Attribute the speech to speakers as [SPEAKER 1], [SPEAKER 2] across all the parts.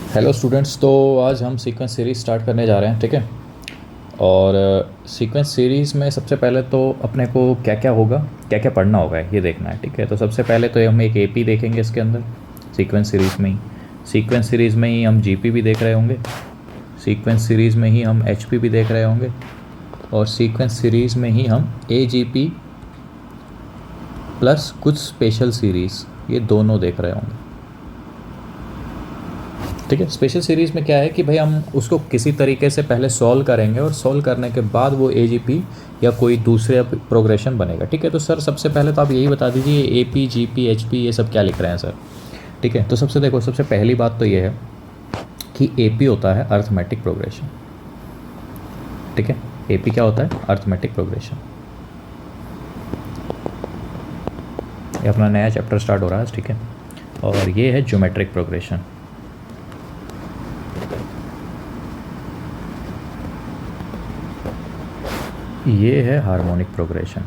[SPEAKER 1] Hello students. तो आज हम सीक्वेंस सीरीज़ स्टार्ट करने जा रहे हैं, ठीक है। और सीक्वेंस सीरीज़ में सबसे पहले तो अपने को क्या क्या होगा, क्या क्या पढ़ना होगा ये देखना है, ठीक है। तो सबसे पहले तो हम एक एपी देखेंगे इसके अंदर, सीक्वेंस सीरीज़ में ही। सीक्वेंस सीरीज़ में ही हम जीपी भी देख रहे होंगे, सीक्वेंस सीरीज़ में ही हम एचपी भी देख रहे होंगे, और सीक्वेंस सीरीज़ में ही हम एजीपी प्लस कुछ स्पेशल सीरीज़ ये दोनों देख रहे होंगे, ठीक है। स्पेशल सीरीज़ में क्या है कि भाई हम उसको किसी तरीके से पहले सॉल्व करेंगे और सॉल्व करने के बाद वो एजीपी या कोई दूसरे प्रोग्रेशन बनेगा, ठीक है। तो सर सबसे पहले तो आप यही बता दीजिए एपी जीपी एचपी ये सब क्या लिख रहे हैं सर, ठीक है। तो सबसे पहली बात तो ये है कि एपी होता है अर्थमेटिक प्रोग्रेशन, ठीक है। एपी क्या होता है? Arithmetic progression. ये अपना नया चैप्टर स्टार्ट हो रहा है, ठीक है। और ये है ज्योमेट्रिक प्रोग्रेशन। ये है हार्मोनिक प्रोग्रेशन।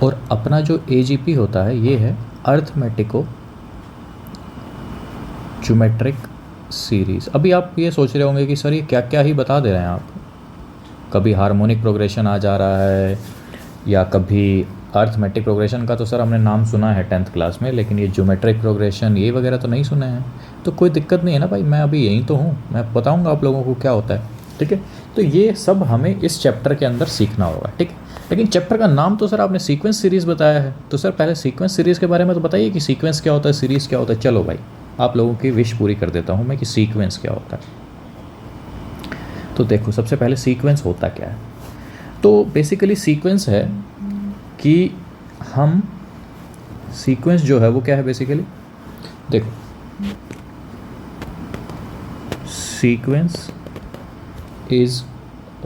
[SPEAKER 1] और अपना जो एजीपी होता है ये है अर्थमेटिको ज्योमेट्रिक सीरीज़। अभी आप ये सोच रहे होंगे कि सर ये क्या क्या ही बता दे रहे हैं आप, कभी हार्मोनिक प्रोग्रेशन आ जा रहा है या कभी अर्थमेटिक प्रोग्रेशन का तो सर हमने नाम सुना है 10th क्लास में, लेकिन ये ज्योमेट्रिक प्रोग्रेशन ये वगैरह तो नहीं सुने हैं। तो कोई दिक्कत नहीं है ना भाई, मैं अभी यहीं तो हूँ, मैं बताऊँगा आप लोगों को क्या होता है, ठीक है। तो ये सब हमें इस चैप्टर के अंदर सीखना होगा, ठीक है। लेकिन चैप्टर का नाम तो सर आपने सीक्वेंस सीरीज़ बताया है, तो सर पहले सीक्वेंस सीरीज़ के बारे में तो बताइए कि सीक्वेंस क्या होता है, सीरीज़ क्या होता है। चलो भाई आप लोगों की विश पूरी कर देता हूँ मैं कि सीक्वेंस क्या होता है। तो देखो सबसे पहले सीक्वेंस होता क्या है। तो बेसिकली सीक्वेंस है कि हम सीक्वेंस जो है वो क्या है बेसिकली, देखो सीक्वेंस इज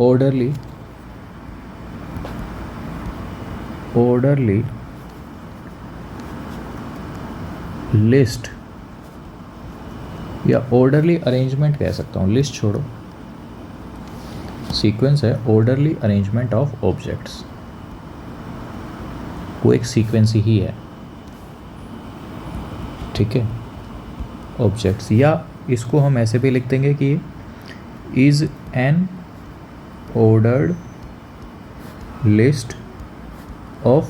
[SPEAKER 1] orderly लिस्ट या ऑर्डरली अरेंजमेंट कह सकता हूँ, लिस्ट छोड़ो। सीक्वेंस है ऑर्डरली अरेंजमेंट ऑफ ऑब्जेक्ट्स, वो एक सीक्वेंस ही है, ठीक है। ऑब्जेक्ट्स, या इसको हम ऐसे भी लिख देंगे कि is an ordered list of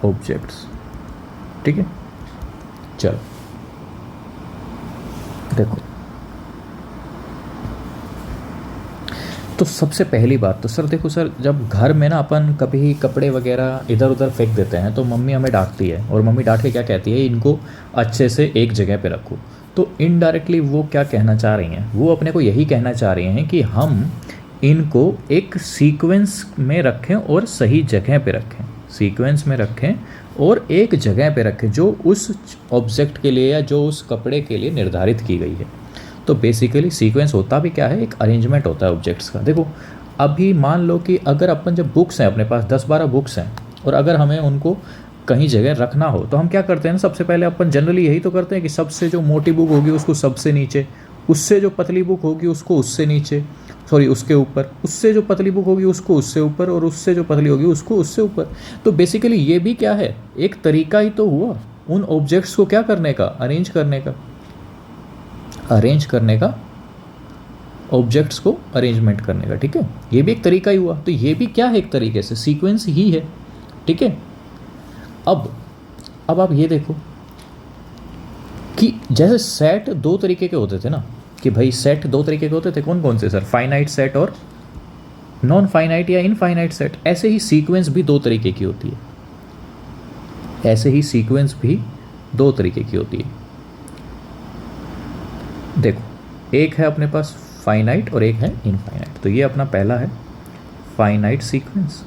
[SPEAKER 1] objects, ठीक है। चलो देखो, तो सबसे पहली बात तो सर देखो सर, जब घर में ना अपन कभी कपड़े वगैरह इधर उधर फेंक देते हैं तो मम्मी हमें डांटती है, और मम्मी डांट के क्या कहती है, इनको अच्छे से एक जगह पे रखो। तो इनडायरेक्टली वो क्या कहना चाह रही हैं, वो अपने को यही कहना चाह रही हैं कि हम इनको एक सीक्वेंस में रखें और सही जगह पे रखें, सीक्वेंस में रखें और एक जगह पे रखें जो उस ऑब्जेक्ट के लिए या जो उस कपड़े के लिए निर्धारित की गई है। तो बेसिकली सीक्वेंस होता भी क्या है, एक अरेंजमेंट होता है ऑब्जेक्ट्स का। देखो अभी मान लो कि अगर अपन जब बुक्स हैं, अपने पास 10-12 बुक्स हैं, और अगर हमें उनको कहीं जगह रखना हो तो हम क्या करते हैं ना, सबसे पहले अपन जनरली यही तो करते हैं कि सबसे जो मोटी बुक होगी उसको सबसे नीचे, उससे जो पतली बुक होगी उसको उससे नीचे, सॉरी उसके ऊपर, उससे जो पतली बुक होगी उसको उससे ऊपर, और उससे जो पतली होगी उसको उससे ऊपर। तो बेसिकली ये भी क्या है, एक तरीका ही तो हुआ उन ऑब्जेक्ट्स को क्या करने का, अरेंज करने का ऑब्जेक्ट्स को अरेंजमेंट करने का, ठीक है। ये भी एक तरीका ही हुआ, तो ये भी क्या है, एक तरीके से सीक्वेंस ही है, ठीक है। अब आप ये देखो कि जैसे सेट दो तरीके के होते थे ना, कि भाई सेट दो तरीके के होते थे, कौन कौन से सर, फाइनाइट सेट और नॉन फाइनाइट या इनफाइनाइट सेट। ऐसे ही सीक्वेंस भी दो तरीके की होती है, ऐसे ही सीक्वेंस भी दो तरीके की होती है। देखो एक है अपने पास फाइनाइट और एक है इनफाइनाइट। तो ये अपना पहला है फाइनाइट सीक्वेंस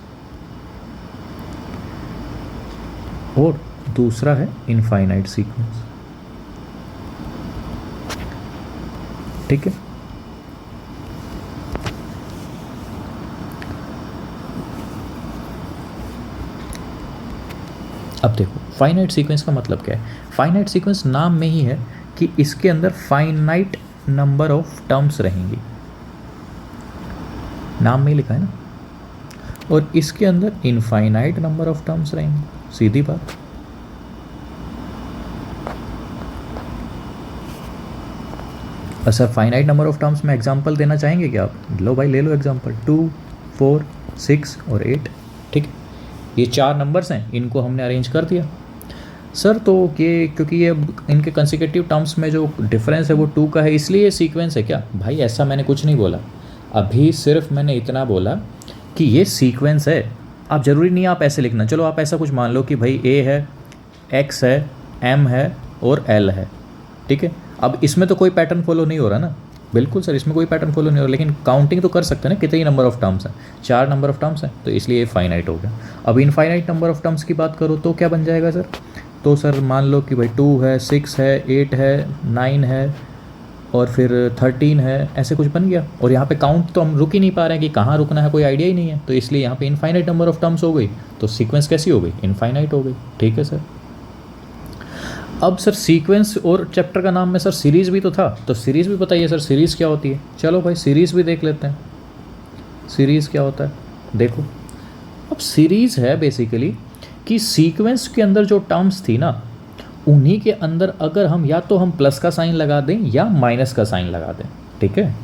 [SPEAKER 1] और दूसरा है इनफाइनाइट सीक्वेंस, ठीक है। अब देखो फाइनाइट सीक्वेंस का मतलब क्या है। फाइनाइट सीक्वेंस नाम में ही है कि इसके अंदर फाइनाइट नंबर ऑफ टर्म्स रहेंगी, नाम में ही लिखा है ना, और इसके अंदर इनफाइनाइट नंबर ऑफ टर्म्स रहेंगे। सीधी बात। Sir finite number of terms में एग्जांपल देना चाहेंगे क्या आप? लो भाई, ले लो एग्जांपल। 2, 4, 6 और 8। ठीक, ये 4 नंबर्स हैं, इनको हमने अरेंज कर दिया। सर तो ये क्योंकि ये इनके कंसेक्यूटिव टर्म्स में जो डिफरेंस है वो 2 का है, इसलिए ये सीक्वेंस है क्या? भाई ऐसा मैंने कुछ नहीं बोला, अभी सिर्फ मैंने इतना बोला कि ये सीक्वेंस है। आप ज़रूरी नहीं आप ऐसे लिखना, चलो आप ऐसा कुछ मान लो कि भाई ए है, एक्स है, एम है और एल है। ठीक है, अब इसमें तो कोई पैटर्न फॉलो नहीं हो रहा ना। बिल्कुल सर, इसमें कोई पैटर्न फॉलो नहीं हो रहा, लेकिन काउंटिंग तो कर सकते हैं ना कितनी नंबर ऑफ टर्म्स हैं। 4 नंबर ऑफ टर्म्स हैं, तो इसलिए ये फाइनाइट हो गया। अब इनफाइनाइट नंबर ऑफ टर्म्स की बात करो तो क्या बन जाएगा सर? तो सर मान लो कि भाई 2 है, 6 है, 8 है, 9 है और फिर 13 है, ऐसे कुछ बन गया। और यहाँ पे काउंट तो हम रुक ही नहीं पा रहे हैं कि कहाँ रुकना है, कोई आइडिया ही नहीं है, तो इसलिए यहाँ पे इनफाइनाइट नंबर ऑफ टर्म्स हो गई, तो सीक्वेंस कैसी हो गई? इनफाइनाइट हो गई। ठीक है सर। अब सर सीक्वेंस और चैप्टर का नाम में सर सीरीज़ भी तो था, तो सीरीज़ भी बताइए सर, सीरीज़ क्या होती है? चलो भाई सीरीज़ भी देख लेते हैं, सीरीज़ क्या होता है। देखो, अब सीरीज़ है बेसिकली कि सीक्वेंस के अंदर जो टर्म्स थी ना, उन्हीं के अंदर अगर हम या तो हम प्लस का साइन लगा दें या माइनस का साइन लगा दें। ठीक है,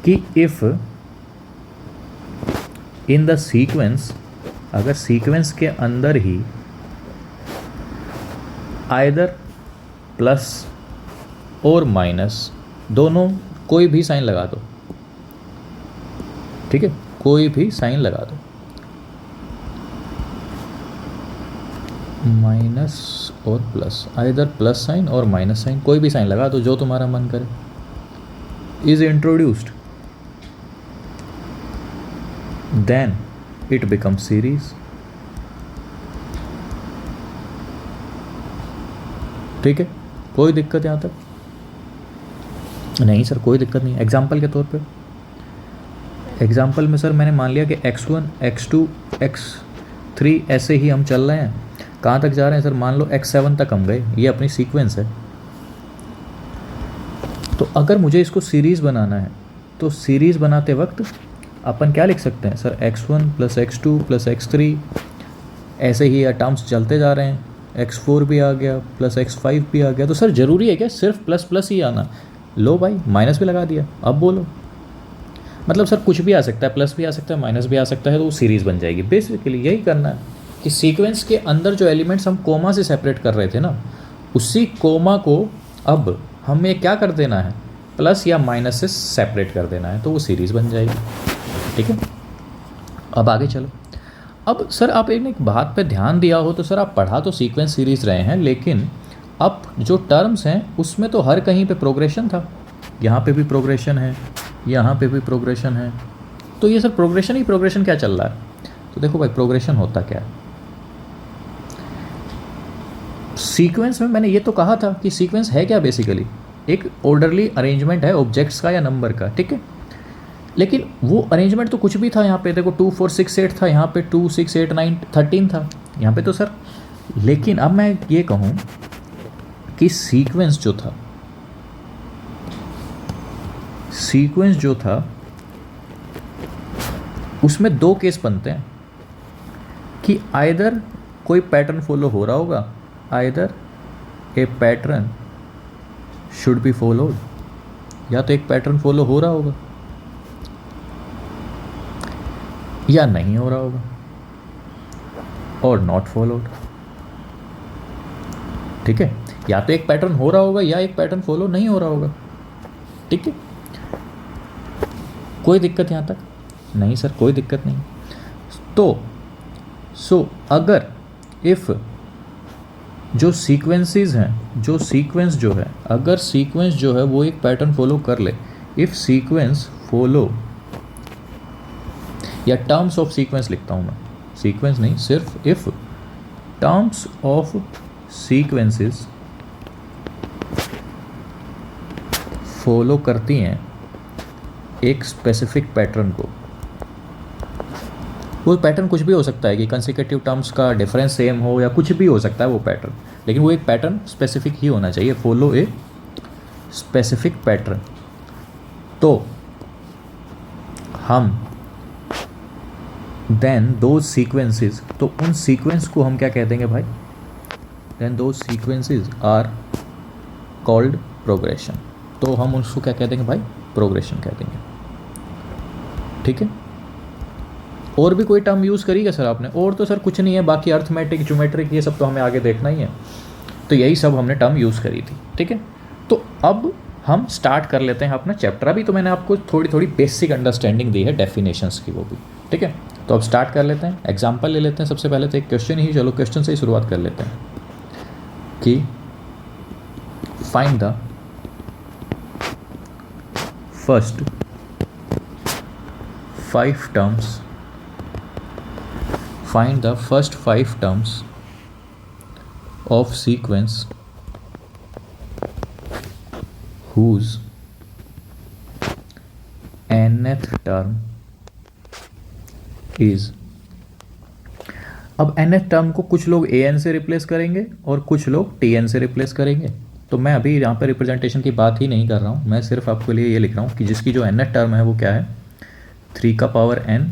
[SPEAKER 1] कि इफ़ इन द सीक्वेंस, अगर सीक्वेंस के अंदर ही आइदर प्लस और माइनस दोनों कोई भी साइन लगा दो। ठीक है, कोई भी साइन लगा दो, माइनस और प्लस, आइदर प्लस साइन और माइनस साइन, कोई भी साइन लगा दो जो तुम्हारा मन करे, is introduced, then it become series. ठीक है, कोई दिक्कत यहाँ तक नहीं सर? कोई दिक्कत नहीं। एग्जाम्पल के तौर पे, एग्जाम्पल में सर मैंने मान लिया कि x1, x2, x3 ऐसे ही हम चल रहे हैं। कहाँ तक जा रहे हैं सर? मान लो x7 तक हम गए, ये अपनी सीक्वेंस है। तो अगर मुझे इसको सीरीज़ बनाना है तो सीरीज़ बनाते वक्त अपन क्या लिख सकते हैं sir? x1 plus x2 plus x3, ऐसे ही टर्म्स चलते जा रहे हैं, x4 भी आ गया, प्लस x5 भी आ गया। तो सर ज़रूरी है क्या सिर्फ प्लस प्लस ही आना? लो भाई, माइनस भी लगा दिया, अब बोलो। मतलब सर कुछ भी आ सकता है, प्लस भी आ सकता है, माइनस भी आ सकता है, तो वो सीरीज़ बन जाएगी। बेसिकली यही करना है कि सीक्वेंस के अंदर जो एलिमेंट्स हम कोमा से सेपरेट कर रहे थे ना, उसी कोमा को अब हमें क्या कर देना है? प्लस या माइनस से सेपरेट कर देना है, तो वो सीरीज़ बन जाएगी। ठीक है, अब आगे चलो। अब सर आप एक बात पे ध्यान दिया हो तो सर, आप पढ़ा तो सीक्वेंस सीरीज़ रहे हैं, लेकिन अब जो टर्म्स हैं उसमें तो हर कहीं पे प्रोग्रेशन था। यहाँ पे भी प्रोग्रेशन है, यहाँ पे भी प्रोग्रेशन है, तो ये सर प्रोग्रेशन ही प्रोग्रेशन क्या चल रहा है? तो देखो भाई, प्रोग्रेशन होता क्या है? सीक्वेंस में मैंने ये तो कहा था कि सीक्वेंस है क्या? बेसिकली एक ऑर्डरली अरेंजमेंट है ऑब्जेक्ट्स का या नंबर का। ठीक है, लेकिन वो अरेंजमेंट तो कुछ भी था। यहाँ पे देखो 2, 4, 6, 8 था, यहाँ पे 2, 6, 8, 9, 13 था यहाँ पे तो सर। लेकिन अब मैं ये कहूँ कि सीक्वेंस जो था, सीक्वेंस जो था उसमें 2 केस बनते हैं कि आइदर कोई पैटर्न फॉलो हो रहा होगा, either A pattern should be followed, या तो एक पैटर्न फॉलो हो रहा होगा या नहीं हो रहा होगा, और नॉट फॉलोड। ठीक है, या तो एक पैटर्न हो रहा होगा या एक पैटर्न फॉलो नहीं हो रहा होगा। ठीक है, कोई दिक्कत यहाँ तक नहीं सर? कोई दिक्कत नहीं। तो अगर इफ़ जो सीक्वेंसेस हैं, जो सीक्वेंस जो है, अगर सीक्वेंस जो है वो एक पैटर्न फॉलो कर ले, इफ़ सीक्वेंस फॉलो, या टर्म्स ऑफ सीक्वेंस लिखता हूँ मैं, सीक्वेंस नहीं, सिर्फ if terms of sequences follow करती हैं एक स्पेसिफिक पैटर्न को। वो पैटर्न कुछ भी हो सकता है कि कंसेक्यूटिव टर्म्स का डिफरेंस सेम हो या कुछ भी हो सकता है वो पैटर्न, लेकिन वो एक पैटर्न स्पेसिफिक ही होना चाहिए, फॉलो ए स्पेसिफिक पैटर्न। तो हम देन दो सीक्वेंसेस, तो उन सीक्वेंस को हम क्या कह देंगे भाई, देन दो सीक्वेंसेस आर कॉल्ड प्रोग्रेशन, तो हम उसको क्या कह देंगे भाई, प्रोग्रेशन कह देंगे। ठीक है, और भी कोई टर्म यूज़ करिएगा सर आपने? और तो सर कुछ नहीं है, बाकी अर्थमेटिक ज्योमेट्रिक ये सब तो हमें आगे देखना ही है, तो यही सब हमने टर्म यूज़ करी थी। ठीक है, तो अब हम स्टार्ट कर लेते हैं अपना चैप्टर। अभी तो मैंने आपको थोड़ी थोड़ी बेसिक अंडरस्टैंडिंग दी है डेफिनेशंस की, वो भी। ठीक है, तो अब स्टार्ट कर लेते हैं, एग्जाम्पल ले लेते हैं। सबसे पहले तो एक क्वेश्चन ही, चलो क्वेश्चन से ही शुरुआत कर लेते हैं कि find the first 5 terms, find the first 5 terms of sequence whose nth term is। अब nth टर्म को कुछ लोग an से रिप्लेस करेंगे और कुछ लोग tn से रिप्लेस करेंगे। तो मैं अभी यहाँ पर रिप्रेजेंटेशन की बात ही नहीं कर रहा हूँ, मैं सिर्फ आपके लिए ये लिख रहा हूँ कि जिसकी जो nth टर्म है वो क्या है, 3 का पावर n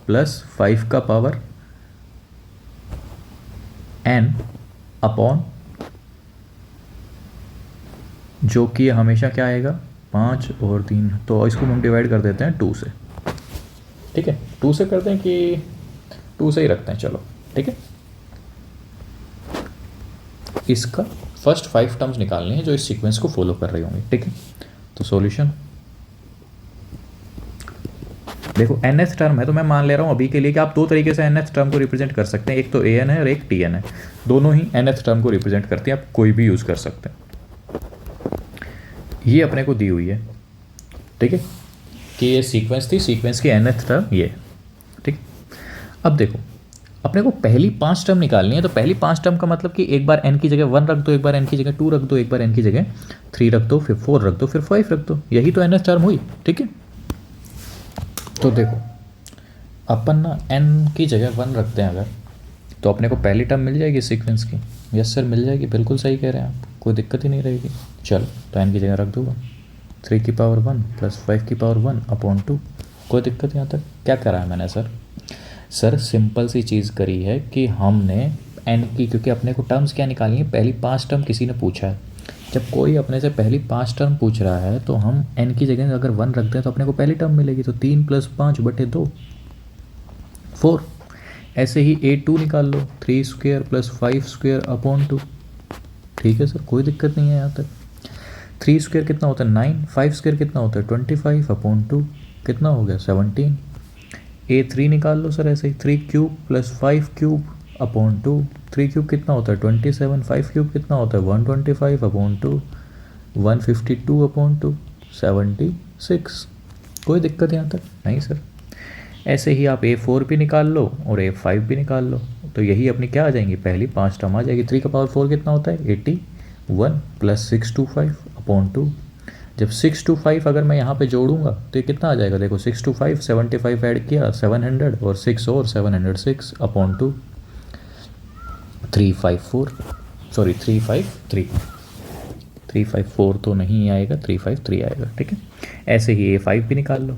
[SPEAKER 1] प्लस 5 का पावर n अपॉन, जो कि हमेशा क्या आएगा, 5 और 3, तो इसको हम डिवाइड कर देते हैं 2 से। ठीक है, 2 से करते हैं कि 2 से ही रखते हैं, चलो ठीक है। इसका फर्स्ट 5 टर्म्स निकालने हैं जो इस सीक्वेंस को फॉलो कर रही होंगी। ठीक है, तो सॉल्यूशन देखो, nth टर्म है तो मैं मान ले रहा हूँ अभी के लिए कि आप दो तरीके से nth टर्म को रिप्रेजेंट कर सकते हैं, एक तो an है और एक tn है, दोनों ही nth टर्म को रिप्रेजेंट करती हैं, आप कोई भी यूज़ कर सकते हैं। ये अपने को दी हुई है, ठीक है, कि ये सीक्वेंस थी, सीक्वेंस की nth टर्म ये। ठीक, अब देखो अपने को पहली 5 टर्म निकालनी है, तो पहली 5 टर्म का मतलब कि एक बार n की जगह 1 रख दो, एक बार n की जगह 2 रख दो, एक बार n की जगह 3 रख दो, फिर 4 रख दो, फिर 5 रख दो, यही तो nth टर्म हुई। ठीक है, तो देखो अपन ना n की जगह 1 रखते हैं अगर, तो अपने को पहली टर्म मिल जाएगी सीक्वेंस की। यस सर मिल जाएगी, बिल्कुल सही कह रहे हैं आप, कोई दिक्कत ही नहीं रहेगी। चलो तो n की जगह रख दूँगा 3 की पावर 1 प्लस 5 की पावर 1 अपॉन 2, कोई दिक्कत यहाँ तक? क्या करा है मैंने सर? सर सिंपल सी चीज़ करी है कि हमने n की, क्योंकि अपने को टर्म्स क्या निकालनी है, पहली 5 टर्म किसी ने पूछा है। जब कोई अपने से पहली 5 टर्म पूछ रहा है तो हम n की जगह अगर 1 रख दें तो अपने को पहली टर्म मिलेगी, तो 3 + 5 बटे 2 4। ऐसे ही a2 निकाल लो, 3 स्क्वायर प्लस 5 स्क्वायर अपॉन 2। ठीक है सर, कोई दिक्कत नहीं है यहाँ तक। 3 स्क्वायर कितना होता है 9, 5 स्क्वायर कितना होता है 25 अपॉन 2, कितना हो गया 17। a3 निकाल लो सर ऐसे ही, 3 cube plus 5 cube upon 2, 3 cube कितना होता है 27, 5 क्यूब कितना होता है 125 अपॉन 2, 152 अपॉन 2, 76। कोई दिक्कत यहाँ तक नहीं सर। ऐसे ही आप a4 भी निकाल लो और a5 भी निकाल लो, तो यही अपनी क्या आ जाएंगी, पहली 5 टर्म आ जाएगी। 3 का पावर 4 कितना होता है 81 प्लस 625 अपॉन 2। जब 625 अगर मैं यहाँ पे जोड़ूंगा तो ये कितना आ जाएगा, देखो 625 75 ऐड किया 700 और 6 और 706 अपॉन 2, 354, सॉरी 353, 354 तो नहीं आएगा, 353 आएगा। ठीक है, ऐसे ही a5 भी निकाल लो।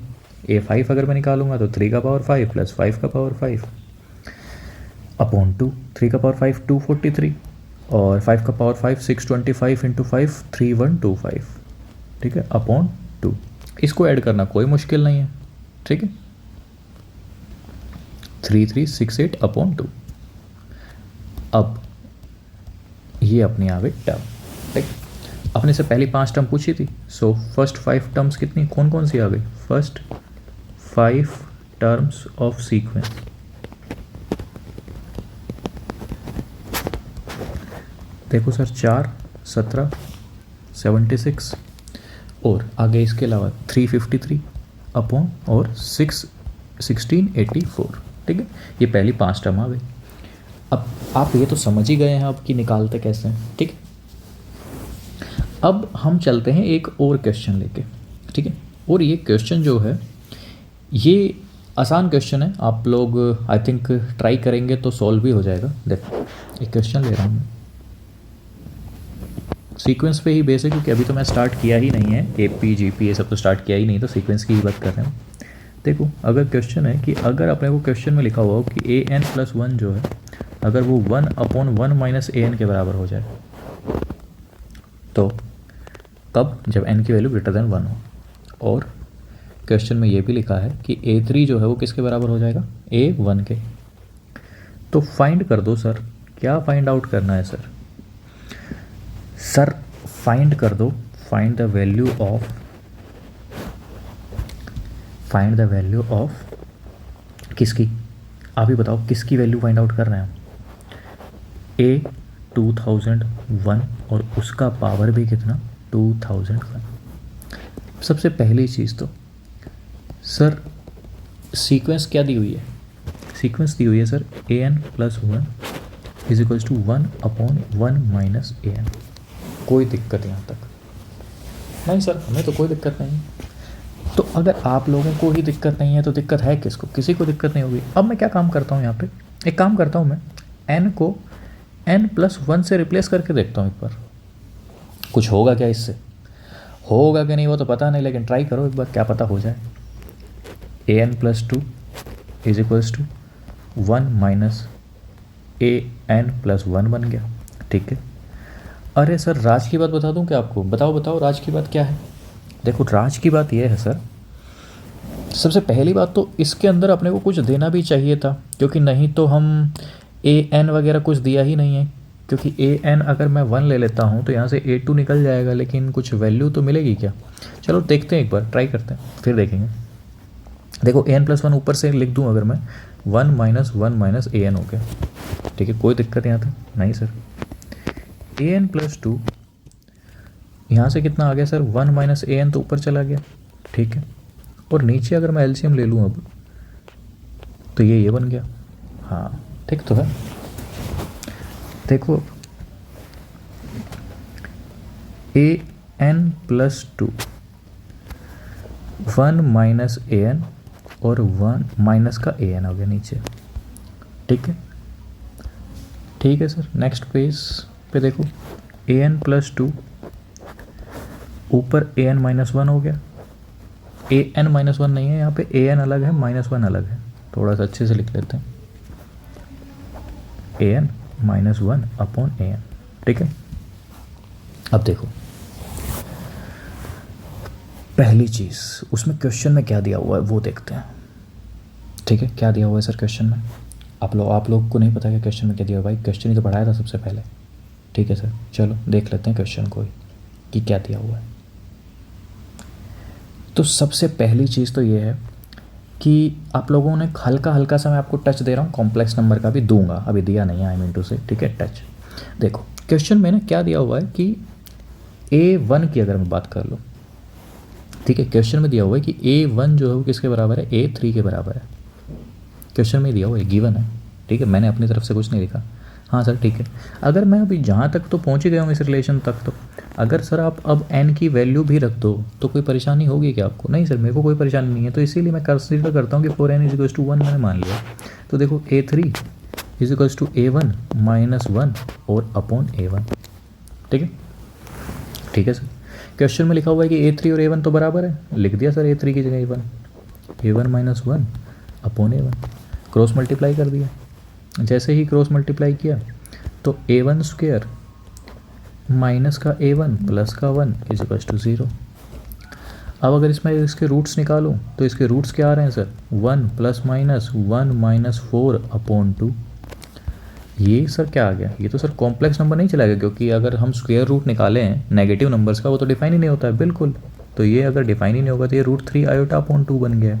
[SPEAKER 1] a5 अगर मैं निकालूंगा तो 3 का पावर 5 प्लस 5 का पावर 5 अपॉन 2, 3 का पावर 5 243 और 5 का पावर 5 625 इंटू 5 3125। ठीक है, अपॉन 2। इसको ऐड करना कोई मुश्किल नहीं है। ठीक है, 3368 अपॉन 2। अब ये अपनी आ गई टर्म। ठीक, अपने से पहली 5 टर्म पूछी थी, सो फर्स्ट 5 टर्म्स कितनी कौन कौन सी आ गई, फर्स्ट 5 टर्म्स ऑफ सीक्वेंस। देखो सर 4 17 76 और आगे इसके अलावा 353 अपॉन और 1684। ठीक है, ये पहली 5 टर्म आ गई। अब आप ये तो समझ ही गए हैं अब कि निकालते कैसे हैं। ठीक है, अब हम चलते हैं एक और क्वेश्चन लेके। ठीक है, और ये क्वेश्चन जो है ये आसान क्वेश्चन है, आप लोग आई थिंक ट्राई करेंगे तो सॉल्व भी हो जाएगा। देखो एक क्वेश्चन ले रहा हूँ मैं, सीक्वेंस पे ही बेस है क्योंकि अभी तो मैं स्टार्ट किया ही नहीं है, AP GP ये सब तो स्टार्ट किया ही नहीं, तो सीक्वेंस की ही बात कर रहे हैं। देखो अगर क्वेश्चन है कि अगर अपने को क्वेश्चन में लिखा हुआ हो कि ए एन प्लस वन जो है अगर वो 1/1 माइनस ए एन के बराबर हो जाए, तो कब? जब n की वैल्यू ग्रेटर देन 1 हो। और क्वेश्चन में ये भी लिखा है कि a3 जो है वो किसके बराबर हो जाएगा? a1 के। तो फाइंड कर दो सर, क्या फाइंड आउट करना है सर? सर फाइंड कर दो, फाइंड द वैल्यू ऑफ किसकी? आप ही बताओ किसकी वैल्यू फाइंड आउट कर रहे हैं हम? a 2001 और उसका पावर भी कितना? 2001। सबसे पहली चीज़ तो सर सीक्वेंस क्या दी हुई है? सीक्वेंस दी हुई है sir an plus 1 is equals to 1/1 minus a n. कोई दिक्कत यहाँ तक नहीं सर? हमें तो कोई दिक्कत नहीं। तो अगर आप लोगों को ही दिक्कत नहीं है तो दिक्कत है किसको? किसी को दिक्कत नहीं होगी। अब मैं क्या काम करता हूँ यहाँ पे, एक काम करता हूँ, मैं n को n प्लस 1 से रिप्लेस करके देखता हूँ एक बार, कुछ होगा क्या इससे? होगा कि नहीं वो तो पता नहीं, लेकिन ट्राई करो एक बार, क्या पता हो जाए। A n plus 2 is equals to 1 minus a n plus 1 बन गया। ठीक है। अरे सर राज की बात बता दूं क्या आपको? बताओ राज की बात क्या है? देखो राज की बात यह है सर, सबसे पहली बात तो इसके अंदर अपने को कुछ देना भी चाहिए था, क्योंकि नहीं तो हम ए एन वगैरह कुछ दिया ही नहीं है। क्योंकि ए एन अगर मैं 1 ले लेता हूँ तो यहाँ से A2 निकल जाएगा, लेकिन कुछ वैल्यू तो मिलेगी क्या? चलो देखते हैं एक बार, ट्राई करते हैं फिर देखेंगे। देखो ए एन प्लस 1 ऊपर से लिख दूँ अगर मैं, 1 माइनस 1 माइनस ए एन हो गया। ठीक है, कोई दिक्कत यहाँ तक नहीं सर। ए एन प्लस 2 यहाँ से कितना आ गया सर? 1 माइनस ए एन तो ऊपर चला गया। ठीक है, और नीचे अगर मैं एलसीएम ले लूँ अब तो ये बन गया। हाँ ठीक तो है। देखो ए n plus 2 1 minus a N और 1 माइनस का ए एन हो गया नीचे। ठीक है सर। नेक्स्ट पेज पे देखो, ए एन प्लस 2 ऊपर ए एन माइनस 1 हो गया। ए एन माइनस 1 नहीं है यहाँ पे, ए एन अलग है, माइनस 1 अलग है। थोड़ा सा अच्छे से लिख लेते हैं, A N minus 1 upon A N. ठीक है, अब देखो पहली चीज़ उसमें क्वेश्चन में क्या दिया हुआ है वो देखते हैं। ठीक है, क्या दिया हुआ है सर क्वेश्चन में? आप लोग को नहीं पता कि क्वेश्चन में क्या दिया हुआ? भाई क्वेश्चन ही तो पढ़ाया था सबसे पहले। ठीक है सर, चलो देख लेते हैं क्वेश्चन को कि क्या दिया हुआ है। तो सबसे पहली चीज़ तो ये है कि आप लोगों ने हल्का सा मैं आपको टच दे रहा हूँ, कॉम्प्लेक्स नंबर का भी दूंगा, अभी दिया नहीं है आई मीन टू से। ठीक है, टच देखो क्वेश्चन में ना क्या दिया हुआ है कि A1 की अगर मैं बात कर लूँ, ठीक है, क्वेश्चन में दिया हुआ है कि A1 जो है वो किसके बराबर है? A3 के बराबर है। क्वेश्चन में दिया हुआ है, गिवन है। ठीक है, मैंने अपनी तरफ से कुछ नहीं लिखा। हाँ सर ठीक है, अगर मैं अभी जहाँ तक तो पहुँच ही गया हूँ इस रिलेशन तक, तो अगर सर आप अब n की वैल्यू भी रख दो तो कोई परेशानी होगी क्या आपको? नहीं सर, मेरे को कोई परेशानी नहीं है। तो इसीलिए मैं कंसीडर करता हूँ कि 4n इज इक्वल्स टू 1 मैंने मान लिया। तो देखो A3 is equals to A1 minus 1 और अपॉन A1। ठीक है सर। क्वेश्चन में लिखा हुआ है कि A3 और A1 तो बराबर है, लिख दिया सर A3 की जगह A1 minus 1 upon A1, cross multiply कर दिया। जैसे ही क्रॉस मल्टीप्लाई किया तो A1 स्क्वायर माइनस का A1 प्लस का 1 इज इक्वल्स टू 0। अब अगर इसमें इसके रूट्स निकालूं तो इसके रूट्स क्या आ रहे हैं sir? 1 plus minus 1 minus 4 upon 2। ये सर क्या आ गया? ये तो सर कॉम्प्लेक्स नंबर नहीं चला गया, क्योंकि अगर हम स्क्वायर रूट निकालें नेगेटिव नंबर्स का वो तो डिफाइन ही नहीं होता है। बिल्कुल, तो ये अगर डिफाइन ही नहीं होगा तो ये √3 आयोटा अपॉन 2 बन गया।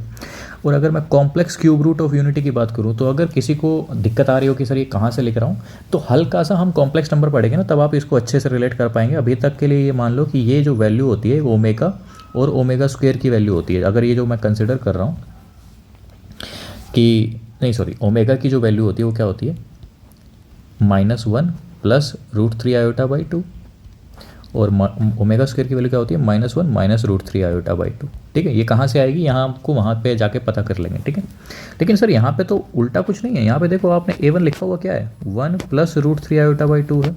[SPEAKER 1] और अगर मैं complex cube root of unity की बात करूँ तो अगर किसी को दिक्कत आ रही हो कि सर ये कहाँ से लिख रहा हूँ, तो हल्का सा हम कॉम्प्लेक्स नंबर पढ़ेंगे ना, तब आप इसको अच्छे से रिलेट कर पाएंगे। अभी तक के लिए ये मान लो कि ये जो वैल्यू होती है ओमेगा और ओमेगा स्क्वायर की वैल्यू होती है। अगर ये जो मैं कंसिडर कर रहा हूँ कि नहीं सॉरी, ओमेगा की जो वैल्यू होती है वो क्या होती है? -1 प्लस √3 आयोटा बाई 2, और ओमेगा स्क्वायर की वैल्यू क्या होती है? -1 माइनस √3 आयोटा बाई 2। ठीक है, ये कहाँ से आएगी यहाँ आपको वहाँ पे जाके पता कर लेंगे। ठीक है, लेकिन सर यहाँ पे तो उल्टा कुछ नहीं है। यहाँ पे देखो आपने A1 लिखा हुआ क्या है? 1 प्लस √3 आयोटा बाई 2 है।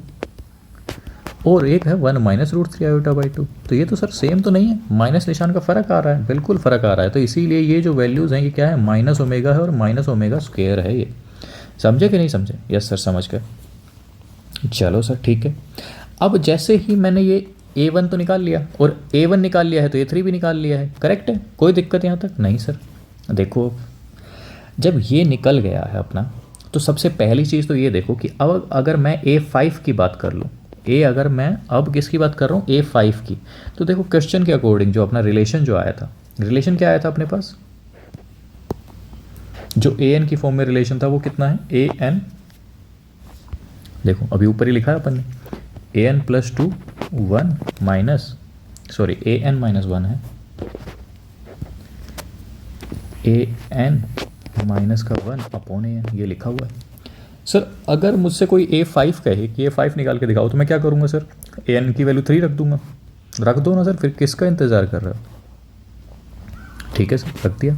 [SPEAKER 1] और एक है 1 माइनस रूट 3 आयोटा बाई 2। तो ये तो सर सेम तो नहीं है, माइनस निशान का फ़र्क आ रहा है, बिल्कुल फ़र्क आ रहा है। तो इसीलिए ये जो वैल्यूज़ हैं ये क्या है, माइनस ओमेगा है और माइनस ओमेगा स्क्वायर है ये। समझे कि नहीं समझे? यस सर समझ गए। चलो सर ठीक है। अब जैसे ही मैंने ये A1 तो निकाल लिया और A1 निकाल लिया है तो A3 भी निकाल लिया है, करेक्ट है? कोई दिक्कत यहाँ तक नहीं सर। देखो जब ये निकल गया है अपना, तो सबसे पहली चीज़ तो ये देखो कि अब अगर मैं A5 की बात कर लूँ, अगर मैं अब किसकी बात कर रहा हूँ, A5 की, तो देखो क्वेश्चन के अकॉर्डिंग जो अपना रिलेशन जो आया था, रिलेशन क्या आया था अपने पास, जो AN की फॉर्म में रिलेशन था वो कितना है, AN, देखो अभी ऊपर ही लिखा है अपन ने, AN plus 2 1 minus, sorry AN minus 1 है, AN माइनस का 1 अपॉन AN, ये लिखा हुआ है। सर अगर मुझसे कोई A5 कहे कि A5 निकाल के दिखाओ, तो मैं क्या करूँगा सर, AN की वैल्यू 3 रख दूंगा। रख दो ना सर, फिर किसका इंतज़ार कर रहे हो? ठीक है सर रख दिया।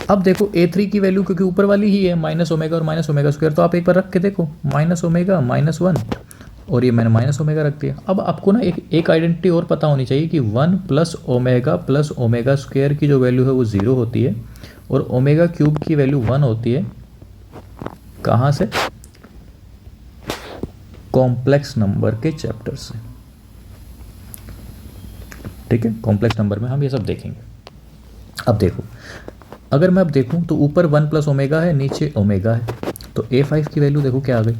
[SPEAKER 1] अब देखो A3 की वैल्यू क्योंकि ऊपर वाली ही है, माइनस ओमेगा और माइनस ओमेगा स्क्वायर, तो आप एक बार रख के देखो, माइनस ओमेगा माइनस 1 और ये मैंने माइनस ओमेगा रख दिया। अब आपको ना एक आइडेंटिटी और पता होनी चाहिए कि 1 प्लस ओमेगा स्क्वायर की जो वैल्यू है वो 0 होती है और ओमेगा क्यूब की वैल्यू 1 होती है। कहाँ से? कॉम्प्लेक्स नंबर के चैप्टर से। ठीक है, कॉम्प्लेक्स नंबर में हम ये सब देखेंगे। अब देखो, अगर मैं अब देखूं तो ऊपर 1 प्लस ओमेगा है, नीचे ओमेगा है, तो A5 की वैल्यू देखो क्या आ गई,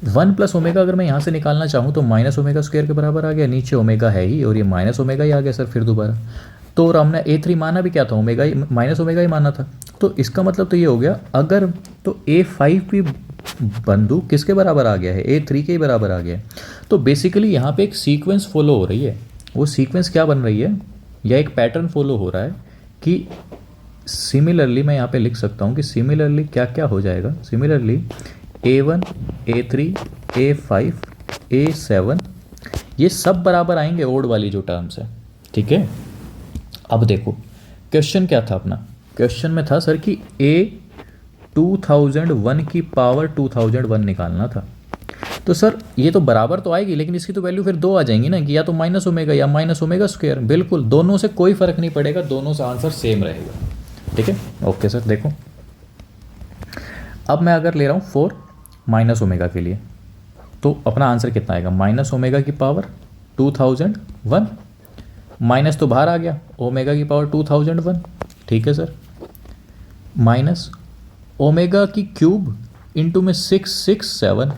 [SPEAKER 1] 1 प्लस ओमेगा अगर मैं यहाँ से निकालना चाहूँ तो माइनस ओमेगा स्क्वायर के बराबर आ गया, नीचे ओमेगा है ही और ये माइनस ओमेगा ही आ गया सर फिर दोबारा। तो और हमने A3 माना भी क्या था, ओमेगा ही, माइनस ओमेगा ही माना था। तो इसका मतलब तो ये हो गया, अगर तो A5 भी बंधु किसके बराबर आ गया है, A3 के ही बराबर आ गया है। तो बेसिकली यहाँ पे एक सीक्वेंस फॉलो हो रही है। वो सीक्वेंस क्या बन रही है, या एक पैटर्न फॉलो हो रहा है कि सिमिलरली मैं यहाँ पे लिख सकता हूँ कि सिमिलरली क्या क्या हो जाएगा, similarly A1 A3 A5 A7 ये सब बराबर आएंगे, ओड वाली जो टर्म्स है। ठीक है, अब देखो क्वेश्चन क्या था अपना, क्वेश्चन में था सर कि A2001 की पावर 2001 निकालना था। तो सर ये तो बराबर तो आएगी, लेकिन इसकी तो वैल्यू फिर 2 आ जाएंगी ना, कि या तो माइनस ओमेगा या माइनस ओमेगा स्क्वायर। बिल्कुल दोनों से कोई फर्क नहीं पड़ेगा, दोनों से आंसर सेम रहेगा। ठीक है, ओके सर। देखो अब मैं अगर ले रहा हूँ 4 माइनस ओमेगा के लिए, तो अपना आंसर कितना आएगा, माइनस ओमेगा की पावर 2001, माइनस तो बाहर आ गया, ओमेगा की पावर 2001। ठीक है सर, माइनस ओमेगा की क्यूब इंटू में 667,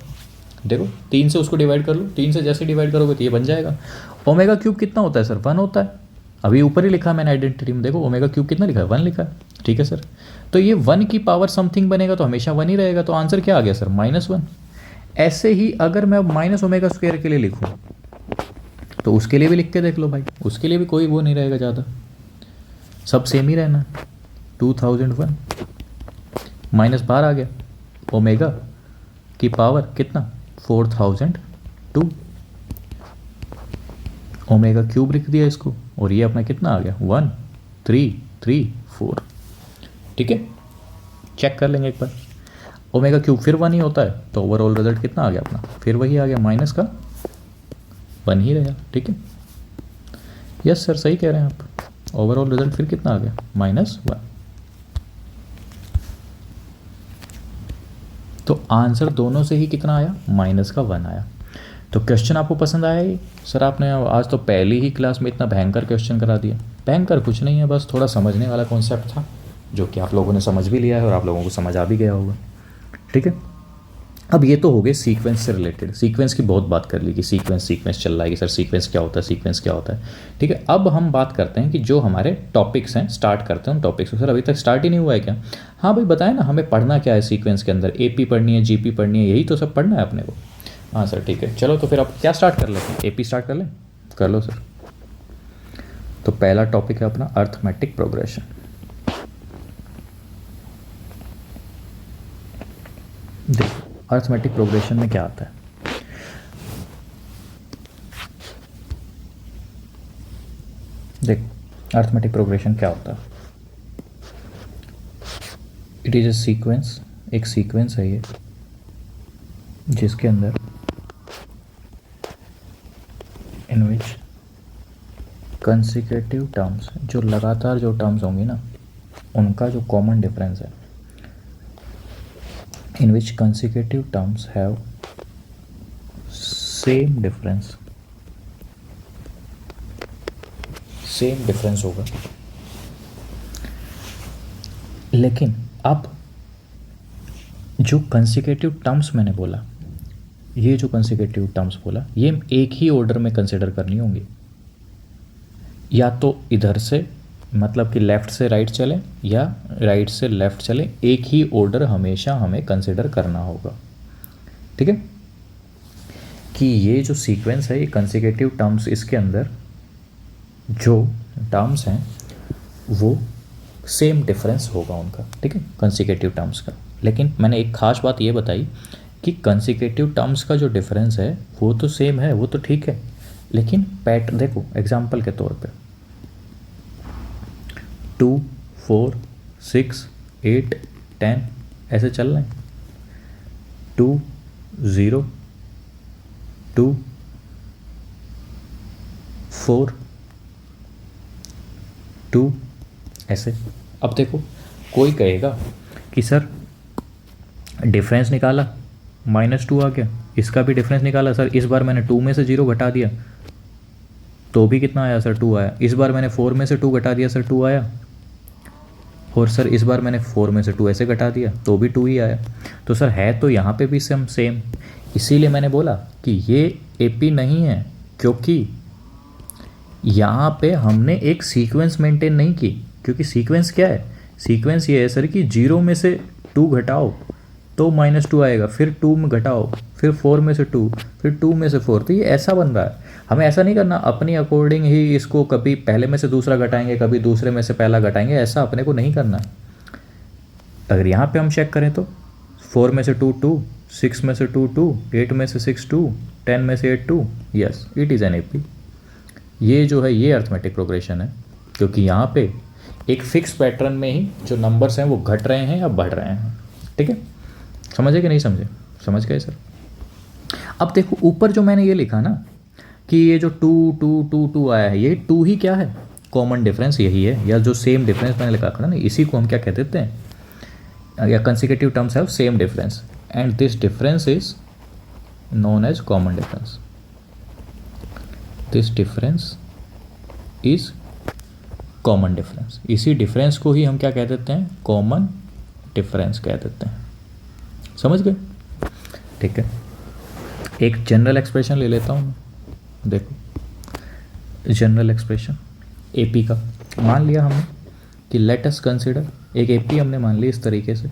[SPEAKER 1] देखो 3 से उसको डिवाइड कर लो, 3 से जैसे डिवाइड करोगे तो ये बन जाएगा। ओमेगा क्यूब कितना होता है सर, 1 होता है। अभी ऊपर ही लिखा मैंने आइडेंटिटी में, देखो ओमेगा क्यूब कितना लिखा है, 1 लिखा है। ठीक है सर, तो ये 1 की पावर समथिंग बनेगा तो हमेशा 1 ही रहेगा, तो आंसर क्या आ गया सर, -1। ऐसे ही अगर मैं माइनस ओमेगा स्क्वायर के लिए लिखूँ तो उसके लिए भी लिख के देख लो भाई, उसके लिए भी कोई वो नहीं रहेगा ज़्यादा, सब सेम ही रहना। 2001 माइनस बाहर आ गया, ओमेगा की पावर कितना 4002, ओमेगा क्यूब लिख दिया इसको, और ये अपना कितना आ गया 1334। ठीक है, चेक कर लेंगे एक बार, ओमेगा क्यूब फिर 1 ही होता है, तो ओवरऑल रिजल्ट कितना आ गया अपना, फिर वही आ गया, माइनस का 1 ही रहेगा। ठीक है, यस सर सही कह रहे हैं आप, ओवरऑल रिजल्ट फिर कितना आ गया, -1। तो आंसर दोनों से ही कितना आया, माइनस का 1 आया। तो क्वेश्चन आपको पसंद आया ही सर, आपने आज तो पहली ही क्लास में इतना भयंकर क्वेश्चन करा दिया। भयंकर कुछ नहीं है, बस थोड़ा समझने वाला कॉन्सेप्ट था, जो कि आप लोगों ने समझ भी लिया है और आप लोगों को समझ आ भी गया होगा। ठीक है, अब ये तो हो गए सीक्वेंस से रिलेटेड, सीक्वेंस की बहुत बात कर ली कि सीक्वेंस चल रहा है कि सर सीक्वेंस क्या होता है, सीक्वेंस क्या होता है। ठीक है, अब हम बात करते हैं कि जो हमारे टॉपिक्स हैं, स्टार्ट करते हैं उन टॉपिक्स को। सर अभी तक स्टार्ट ही नहीं हुआ है क्या? हाँ भाई बताएं ना, हमें पढ़ना क्या है सीक्वेंस के अंदर, AP पढ़नी है, GP पढ़नी है, यही तो सब पढ़ना है अपने को। हाँ सर ठीक है, चलो तो फिर आप क्या स्टार्ट कर लेते हैं, AP स्टार्ट कर लें, कर लो सर। तो पहला टॉपिक है अपना अर्थमेटिक प्रोग्रेशन। देखो अर्थमेटिक प्रोग्रेशन में क्या आता है, देख अर्थमेटिक प्रोग्रेशन क्या होता है, इट इज ए सीक्वेंस, एक सीक्वेंस है ये जिसके अंदर इन विच कंसेक्यूटिव टर्म्स, जो लगातार जो टर्म्स होंगी ना उनका जो कॉमन डिफरेंस है, in which consecutive terms have same difference, same difference होगा। लेकिन अब जो कंसेक्यूटिव टर्म्स मैंने बोला, ये जो कंसेक्यूटिव टर्म्स बोला, ये एक ही ऑर्डर में कंसिडर करनी होंगी, या तो इधर से मतलब कि लेफ़्ट से राइट चले या राइट से लेफ़्ट चले, एक ही ऑर्डर हमेशा हमें कंसिडर करना होगा। ठीक है, कि ये जो सीक्वेंस है, ये कंसेक्यूटिव टर्म्स, इसके अंदर जो टर्म्स हैं वो सेम डिफरेंस होगा उनका। ठीक है, कंसेक्यूटिव टर्म्स का। लेकिन मैंने एक ख़ास बात ये बताई कि कंसेक्यूटिव टर्म्स का जो डिफरेंस है वो तो सेम है, वो तो ठीक है, लेकिन पैटर्न देखो, एग्जांपल के तौर पे 2 4 6 8 10 ऐसे चल रहे हैं, 2 0 2 4 2 ऐसे। अब देखो कोई कहेगा कि सर डिफरेंस निकाला -2 आ गया, इसका भी डिफरेंस निकाला सर, इस बार मैंने 2 में से 0 घटा दिया तो भी कितना आया सर, 2 आया, इस बार मैंने 4 में से 2 घटा दिया सर, 2 आया, और सर इस बार मैंने 4 में से 2 ऐसे घटा दिया तो भी 2 ही आया। तो सर है तो यहाँ पे भी सेम। इसीलिए मैंने बोला कि ये एपी नहीं है, क्योंकि यहाँ पे हमने एक सीक्वेंस मेंटेन नहीं की। क्योंकि सीक्वेंस क्या है, सीक्वेंस ये है सर कि 0 में से 2 घटाओ तो -2 आएगा, फिर 2 में घटाओ, फिर 4 में से 2, फिर 2 में से 4, तो ये ऐसा बन रहा है। हमें ऐसा नहीं करना अपनी अकॉर्डिंग ही इसको, कभी पहले में से दूसरा घटाएंगे, कभी दूसरे में से पहला घटाएंगे, ऐसा अपने को नहीं करना। अगर यहाँ पे हम चेक करें तो 4 में से 2 2, 6 में से 2 2, 8 में से 6 2, 10 में से 8 2, yes it is an AP. ये जो है ये अर्थमेटिक प्रोग्रेशन है, क्योंकि यहाँ पे एक फिक्स पैटर्न में ही जो नंबर्स हैं वो घट रहे हैं या बढ़ रहे हैं। ठीक है, समझे कि नहीं समझे? समझ गए सर। अब देखो ऊपर जो मैंने ये लिखा ना कि ये जो 2 2 2 2 आया है, ये 2 ही क्या है, कॉमन डिफरेंस यही है, या जो सेम डिफरेंस मैंने लिखा था ना, इसी को हम क्या कह देते हैं, या consecutive terms have same difference and this difference is known as common difference. This difference is common difference, इसी डिफरेंस को ही हम क्या कह देते हैं, कॉमन डिफरेंस कह देते हैं। समझ गए? ठीक है, एक जनरल एक्सप्रेशन ले लेता हूँ। देखो जनरल एक्सप्रेशन एपी का मान लिया हमने कि लेट अस कंसिडर, एक एपी हमने मान ली इस तरीके से,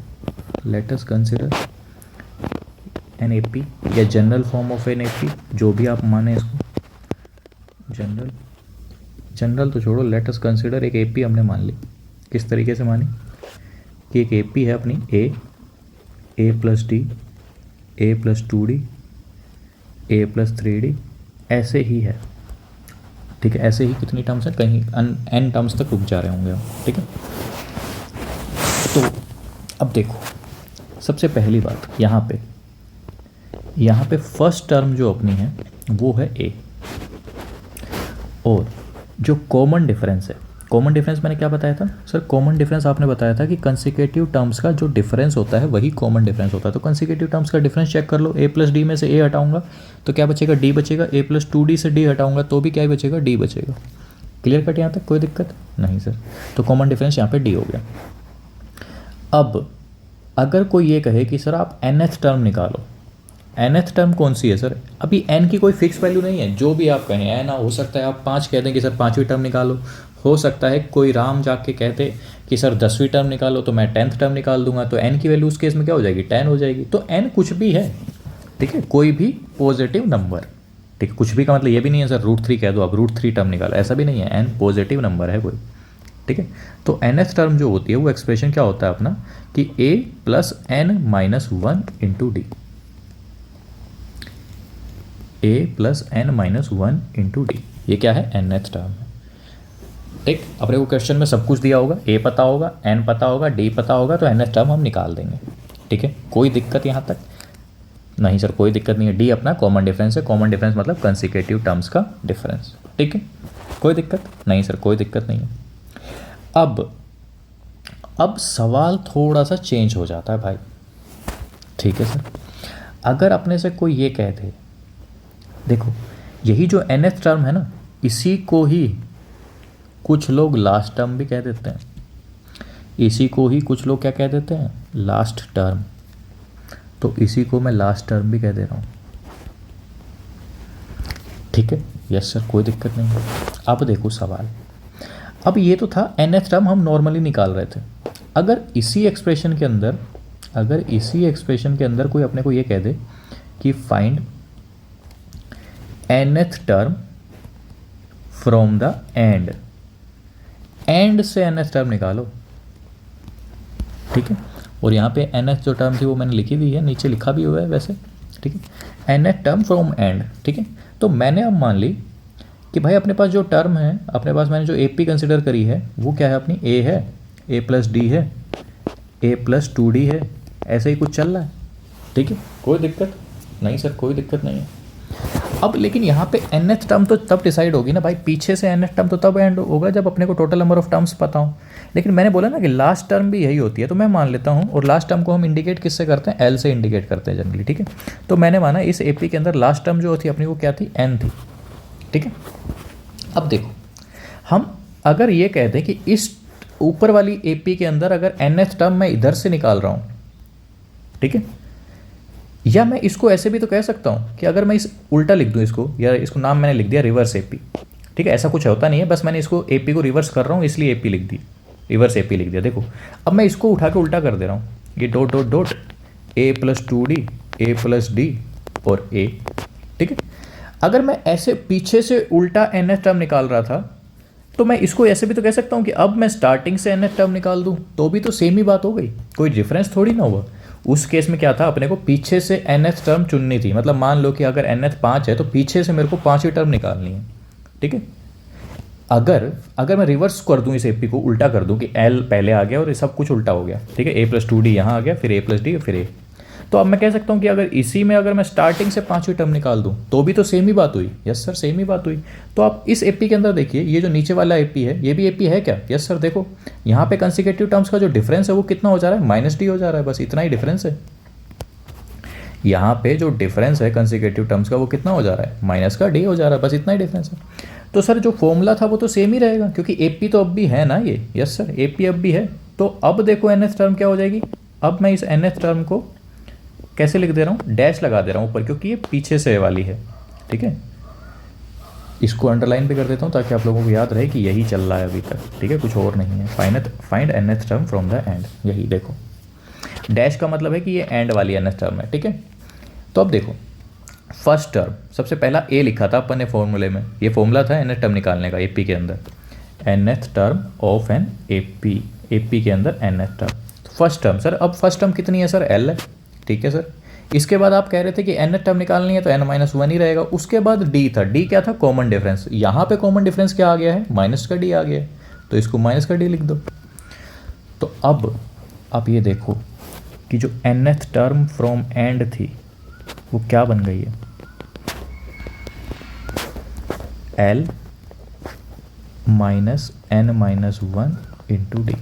[SPEAKER 1] let us consider an AP या general form of an AP, जो भी आप माने इसको, जनरल तो छोड़ो, लेट अस कंसिडर एक एपी हमने मान ली। किस तरीके से मानी कि एक एपी है अपनी ए प्लस डी, ए प्लस 2d, ए प्लस 3d, ऐसे ही है। ठीक है, ऐसे ही कितनी टर्म्स हैं, कहीं n टर्म्स तक रुक जा रहे होंगे हम। ठीक है, तो अब देखो सबसे पहली बात यहाँ पे फर्स्ट टर्म जो अपनी है वो है a, और जो कॉमन डिफरेंस है, कॉमन डिफरेंस मैंने क्या बताया था सर, कॉमन डिफरेंस आपने बताया था कि कंसेक्यूटिव टर्म्स का जो डिफरेंस होता है वही कॉमन डिफरेंस होता है। तो कंसेक्यूटिव टर्म्स का डिफरेंस चेक कर लो, a प्लस डी में से a हटाऊंगा तो क्या बचेगा, d बचेगा, a प्लस 2d से d हटाऊंगा तो भी क्या बचेगा, d बचेगा। क्लियर कट यहाँ तक, कोई दिक्कत नहीं सर। तो कॉमन डिफरेंस यहाँ पे d हो गया। अब अगर कोई ये कहे कि सर आप nth टर्म निकालो, nth टर्म कौन सी है सर, अभी n की कोई फिक्स वैल्यू नहीं है, जो भी आप कहें n, हो सकता है आप 5 कह दें कि सर 5वीं टर्म निकालो, हो सकता है कोई राम जाके कहते कि सर 10वीं टर्म निकालो तो मैं 10th टर्म निकाल दूंगा, तो n की वैल्यू उस केस में क्या हो जाएगी, 10 हो जाएगी। तो n कुछ भी है, ठीक है, कोई भी पॉजिटिव नंबर। ठीक है, कुछ भी का मतलब ये भी नहीं है सर √3 कह दो आप, √3 टर्म निकालो, ऐसा भी नहीं है, n पॉजिटिव नंबर है कोई। ठीक है, तो nth टर्म जो होती है वो एक्सप्रेशन क्या होता है अपना कि a plus n minus 1 into D, a plus n minus 1 into D, ये क्या है, nth टर्म है। ठीक, अपने को क्वेश्चन में सब कुछ दिया होगा, a पता होगा, n पता होगा, d पता होगा, तो nth टर्म हम निकाल देंगे। ठीक है, कोई दिक्कत यहाँ तक? नहीं सर कोई दिक्कत नहीं है, डी अपना कॉमन डिफरेंस है, कॉमन डिफरेंस मतलब कंसेक्यूटिव टर्म्स का डिफरेंस, ठीक है, कोई दिक्कत नहीं सर, कोई दिक्कत नहीं है। अब सवाल थोड़ा सा चेंज हो जाता है भाई, ठीक है सर। अगर अपने से कोई ये कह दे, देखो यही जो nth टर्म है ना, इसी को ही कुछ लोग लास्ट टर्म भी कह देते हैं, इसी को ही कुछ लोग क्या कह देते हैं, लास्ट टर्म, तो इसी को मैं लास्ट टर्म भी कह दे रहा हूँ, ठीक है, यस सर कोई दिक्कत नहीं है। अब देखो सवाल, अब ये तो था nth टर्म हम नॉर्मली निकाल रहे थे। अगर इसी एक्सप्रेशन के अंदर, अगर इसी एक्सप्रेशन के अंदर कोई अपने को ये कह दे कि find nth term from the end से nth टर्म निकालो, ठीक है, और यहाँ पे nth जो टर्म थी वो मैंने लिखी हुई है, नीचे लिखा भी हुआ है वैसे, ठीक है, nth टर्म फ्रॉम एंड, ठीक है। तो मैंने अब मान ली कि भाई अपने पास जो टर्म है, अपने पास मैंने जो ए पी कंसिडर करी है वो क्या है, अपनी ए है, ए प्लस डी है, ए प्लस 2d है, ऐसे ही कुछ चल रहा है, ठीक है, कोई दिक्कत नहीं सर, कोई दिक्कत नहीं है। अब लेकिन यहाँ पे nth टर्म तो तब डिसाइड होगी ना भाई, पीछे से nth टर्म तो तब एंड होगा जब अपने को टोटल नंबर ऑफ टर्म्स पता हो। लेकिन मैंने बोला ना कि लास्ट टर्म भी यही होती है, तो मैं मान लेता हूँ, और लास्ट टर्म को हम इंडिकेट किससे करते हैं, एल से इंडिकेट करते हैं जनरली, ठीक है। तो मैंने माना इस ए पी के अंदर लास्ट टर्म जो थी अपनी वो क्या थी, एन थी, ठीक है। अब देखो हम अगर ये कहते हैं कि इस ऊपर वाली ए पी के अंदर अगर nth टर्म मैं इधर से निकाल रहा हूँ, ठीक है, या मैं इसको ऐसे भी तो कह सकता हूँ कि अगर मैं इस उल्टा लिख दूँ इसको, या इसको नाम मैंने लिख दिया रिवर्स एपी, ठीक है, ऐसा कुछ होता नहीं है, बस मैंने इसको एपी को रिवर्स कर रहा हूँ इसलिए एपी लिख दी, रिवर्स एपी लिख दिया। देखो अब मैं इसको उठा के उल्टा कर दे रहा हूँ, ये dot dot dot A plus 2d A plus D और ए, ठीक है। अगर मैं ऐसे पीछे से उल्टा nth टर्म निकाल रहा था तो मैं इसको ऐसे भी तो कह सकता हूँ कि अब मैं स्टार्टिंग से nth टर्म निकाल दूँ तो भी तो सेम ही बात हो गई, कोई डिफरेंस थोड़ी ना हुआ। उस केस में क्या था, अपने को पीछे से nth टर्म चुननी थी, मतलब मान लो कि अगर nth 5 है तो पीछे से मेरे को 5वीं टर्म निकालनी है, ठीक है। अगर मैं रिवर्स कर दूं इस एपी को, उल्टा कर दूं कि एल पहले आ गया और ये सब कुछ उल्टा हो गया, ठीक है, ए प्लस 2d यहाँ आ गया, फिर ए प्लस डी फिर ए, तो अब मैं कह सकता हूँ कि अगर इसी में अगर मैं स्टार्टिंग से 5वीं टर्म निकाल दूं तो भी तो सेम ही बात हुई, यस सर सेम ही बात हुई। तो आप इस एपी के अंदर देखिए, ये जो नीचे वाला एपी है ये भी एपी है क्या, यस सर। देखो यहाँ पे कंसेक्यूटिव टर्म्स का जो डिफरेंस है वो कितना हो जा रहा है, -d हो जा रहा है, बस इतना ही डिफरेंस है। यहाँ पे जो डिफरेंस है कंसेक्यूटिव टर्म्स का वो कितना हो जा रहा है, -d हो जा रहा है, बस इतना ही डिफरेंस है। तो सर जो फॉर्मूला था वो तो सेम ही रहेगा क्योंकि एपी तो अब भी है ना ये, यस सर एपी अब भी है। तो अब देखो nth टर्म क्या हो जाएगी, अब मैं इस nth टर्म को कैसे लिख दे रहा हूँ, डैश लगा दे रहा हूँ ऊपर क्योंकि ये पीछे से वाली है, ठीक है। इसको अंडरलाइन भी कर देता हूँ ताकि आप लोगों को याद रहे कि यही चल रहा है अभी तक, ठीक है, कुछ और नहीं है। Find nth term from the end, यही देखो डैश का मतलब है कि ये एंड वाली nth टर्म है, ठीक है। तो अब देखो फर्स्ट टर्म, सबसे पहला ए लिखा था अपन ने फॉर्मूले में, ये फॉर्मूला था nth टर्म निकालने का एपी के अंदर, nth term of an AP, AP के अंदर nth टर्म। तो फर्स्ट टर्म सर, अब फर्स्ट टर्म कितनी है सर, एल है, ठीक है सर। इसके बाद आप कह रहे थे कि nth टर्म निकालनी है तो n-1 ही रहेगा। उसके बाद डी था, डी क्या था, कॉमन डिफरेंस। यहाँ पे कॉमन डिफरेंस क्या आ गया है, माइनस का डी आ गया है, तो इसको माइनस का डी लिख दो। तो अब आप ये देखो कि जो nth टर्म फ्रॉम एंड थी वो क्या बन गई है, L minus n-1 into D,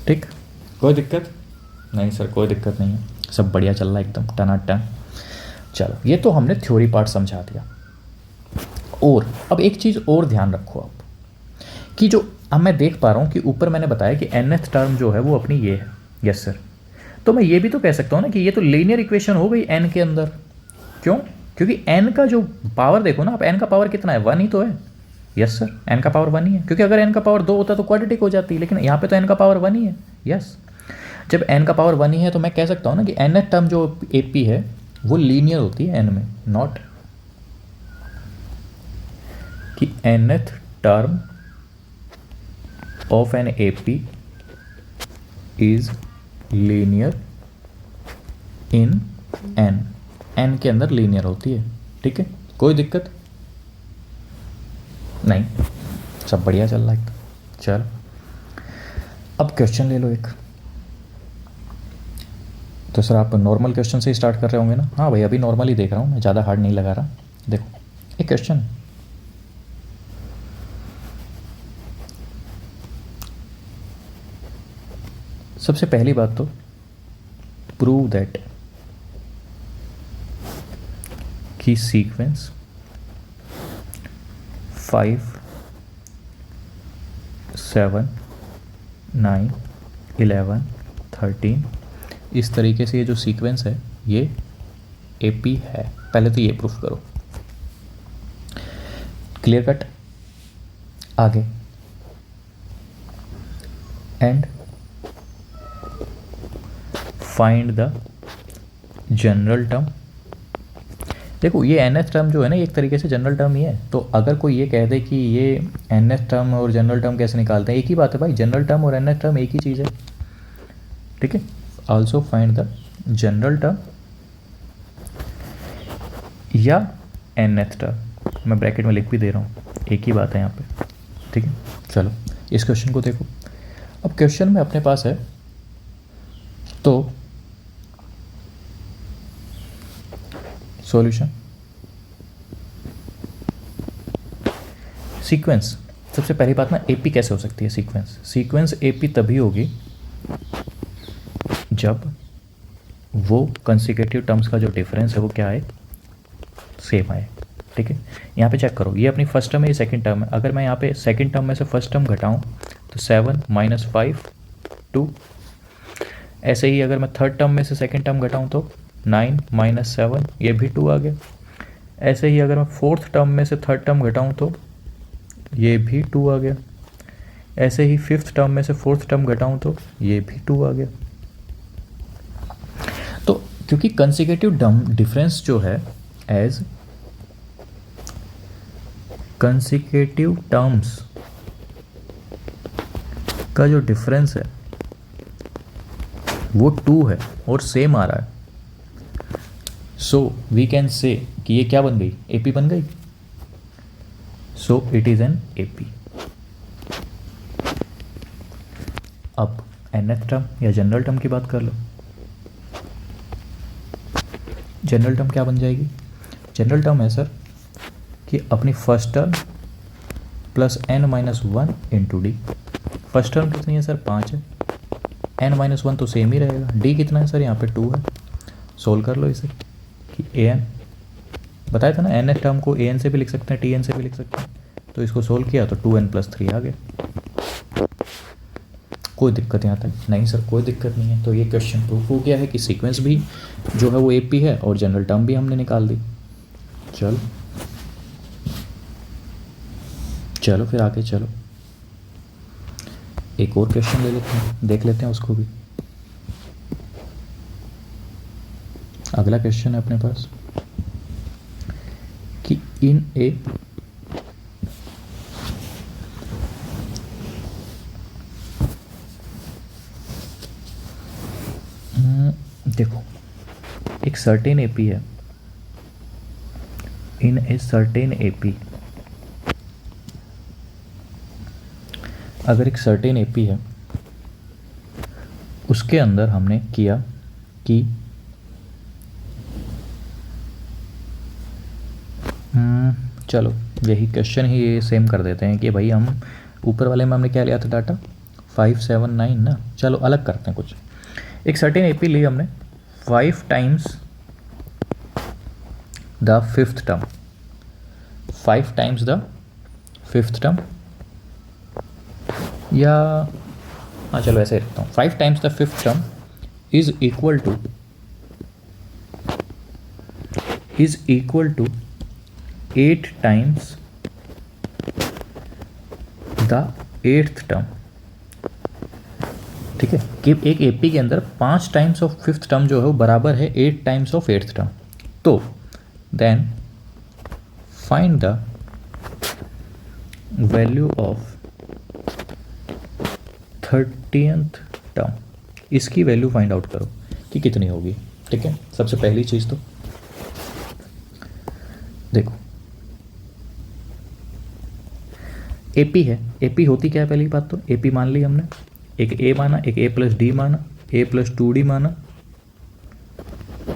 [SPEAKER 1] ठीक, कोई दिक्कत नहीं सर, कोई दिक्कत नहीं है, सब बढ़िया चल रहा है एकदम टनाटन। चलो ये तो हमने थ्योरी पार्ट समझा दिया। और अब एक चीज़ और ध्यान रखो आप कि जो अब मैं देख पा रहा हूँ कि ऊपर मैंने बताया कि nth टर्म जो है वो अपनी ये है, यस सर। तो मैं ये भी तो कह सकता हूँ ना कि ये तो लीनियर इक्वेशन हो गई n के अंदर। क्यों, क्योंकि n का जो पावर देखो ना आप, n का पावर कितना है, 1 ही तो है, यस सर n का पावर 1 ही है। क्योंकि अगर n का पावर 2 होता तो क्वाड्रेटिक हो जाती, लेकिन यहाँ पे तो n का पावर 1 ही है, यस। जब n का पावर 1 ही है तो मैं कह सकता हूँ ना कि nth टर्म जो AP है वो लीनियर होती है n में, नॉट कि nth term of an AP is linear in n के अंदर लीनियर होती है, ठीक है, कोई दिक्कत नहीं, सब बढ़िया चल रहा है। चल अब क्वेश्चन ले लो एक, तो सर आप नॉर्मल क्वेश्चन से स्टार्ट कर रहे होंगे ना? हाँ भाई, अभी नॉर्मल ही देख रहा हूँ मैं, ज़्यादा हार्ड नहीं लगा रहा। देखो एक क्वेश्चन, सबसे पहली बात तो प्रूव दैट की सीक्वेंस 5, 7, 9, 11, 13 इस तरीके से ये जो सीक्वेंस है ये एपी है। पहले तो ये प्रूफ करो। Clear cut. आगे and find the general term. देखो ये एन एस टर्म जो है ना, एक तरीके से जनरल टर्म ही है। तो अगर कोई ये कह दे कि ये एन एस टर्म और जनरल टर्म कैसे निकालते हैं, एक ही बात है भाई, जनरल टर्म और एन एस टर्म एक ही चीज़ है। ठीक है। Also find the general term या एन एस टर्म, मैं ब्रैकेट में लिख भी दे रहा हूँ, एक ही बात है यहाँ पे। ठीक है, चलो इस क्वेश्चन को देखो। अब क्वेश्चन में अपने पास है तो सॉल्यूशन सीक्वेंस। सबसे पहली बात ना, एपी कैसे हो सकती है सीक्वेंस? सीक्वेंस एपी तभी होगी जब वो कंसेक्यूटिव टर्म्स का जो डिफरेंस है वो क्या है, सेम आए। ठीक है, यहाँ पे चेक करो, ये अपनी फर्स्ट टर्म है, ये सेकंड टर्म है। अगर मैं यहाँ पे सेकंड टर्म में से फर्स्ट टर्म घटाऊँ तो 7 - 5 2। ऐसे ही अगर मैं थर्ड टर्म में से सेकंड टर्म घटाऊँ तो 9 - 7, ये भी 2 आ गया। ऐसे ही अगर मैं फोर्थ टर्म में से थर्ड टर्म घटाऊँ तो ये भी 2 आ गया। ऐसे ही फिफ्थ टर्म में से फोर्थ टर्म घटाऊँ तो ये भी 2 आ गया। तो क्योंकि कंसेक्यूटिव डिफरेंस जो है, एज कंसेक्यूटिव टर्म्स का जो डिफरेंस है वो 2 है और सेम आ रहा है, सो वी कैन से कि ये क्या बन गई, एपी बन गई। So it is an AP. अब nth टर्म या जनरल टर्म की बात कर लो। जनरल टर्म क्या बन जाएगी? जनरल टर्म है सर कि अपनी first term plus n-1 into D. First term कितनी है सर? 5 है। n-1 तो सेम ही रहेगा। डी कितना है सर? यहाँ पे 2 है। सोल्व कर लो इसे कि an, बताया था ना एन एस टर्म को an से भी लिख सकते हैं, tn से भी लिख सकते हैं। तो इसको सोल्व किया तो 2n + 3 आ गया। कोई दिक्कत यहाँ तक नहीं सर? कोई दिक्कत नहीं है। तो ये क्वेश्चन प्रूफ हो गया है कि सीक्वेंस भी जो है वो एपी है और जनरल टर्म भी हमने निकाल दी। चलो चलो फिर आगे चलो, एक और क्वेश्चन ले लेते हैं, देख लेते हैं उसको भी। अगला क्वेश्चन है अपने पास कि इन ए देखो एक सर्टेन एपी है, इन ए सर्टेन एपी, अगर एक सर्टेन एपी है उसके अंदर हमने किया कि चलो यही क्वेश्चन ही ये सेम कर देते हैं कि भाई हम ऊपर वाले में हमने क्या लिया था डाटा 5, 7, 9 ना। चलो अलग करते हैं कुछ। एक सर्टेन एपी ली हमने 5 times the fifth term, 5 times the fifth term, या हाँ चलो ऐसे रखता हूँ, 5 times the fifth term is equal to 8 times the eighth term. ठीक है, कि एक एपी के अंदर 5 टाइम्स ऑफ फिफ्थ टर्म जो है वो बराबर है 8 टाइम्स ऑफ एट्थ टर्म। तो then find the value of 30th term. इसकी वैल्यू फाइंड आउट करो कि कितनी होगी। ठीक है, सबसे पहली चीज़ तो देखो एपी है। एपी होती क्या है? पहली बात तो एपी मान ली हमने, एक ए माना, एक a + d माना, a + 2d माना,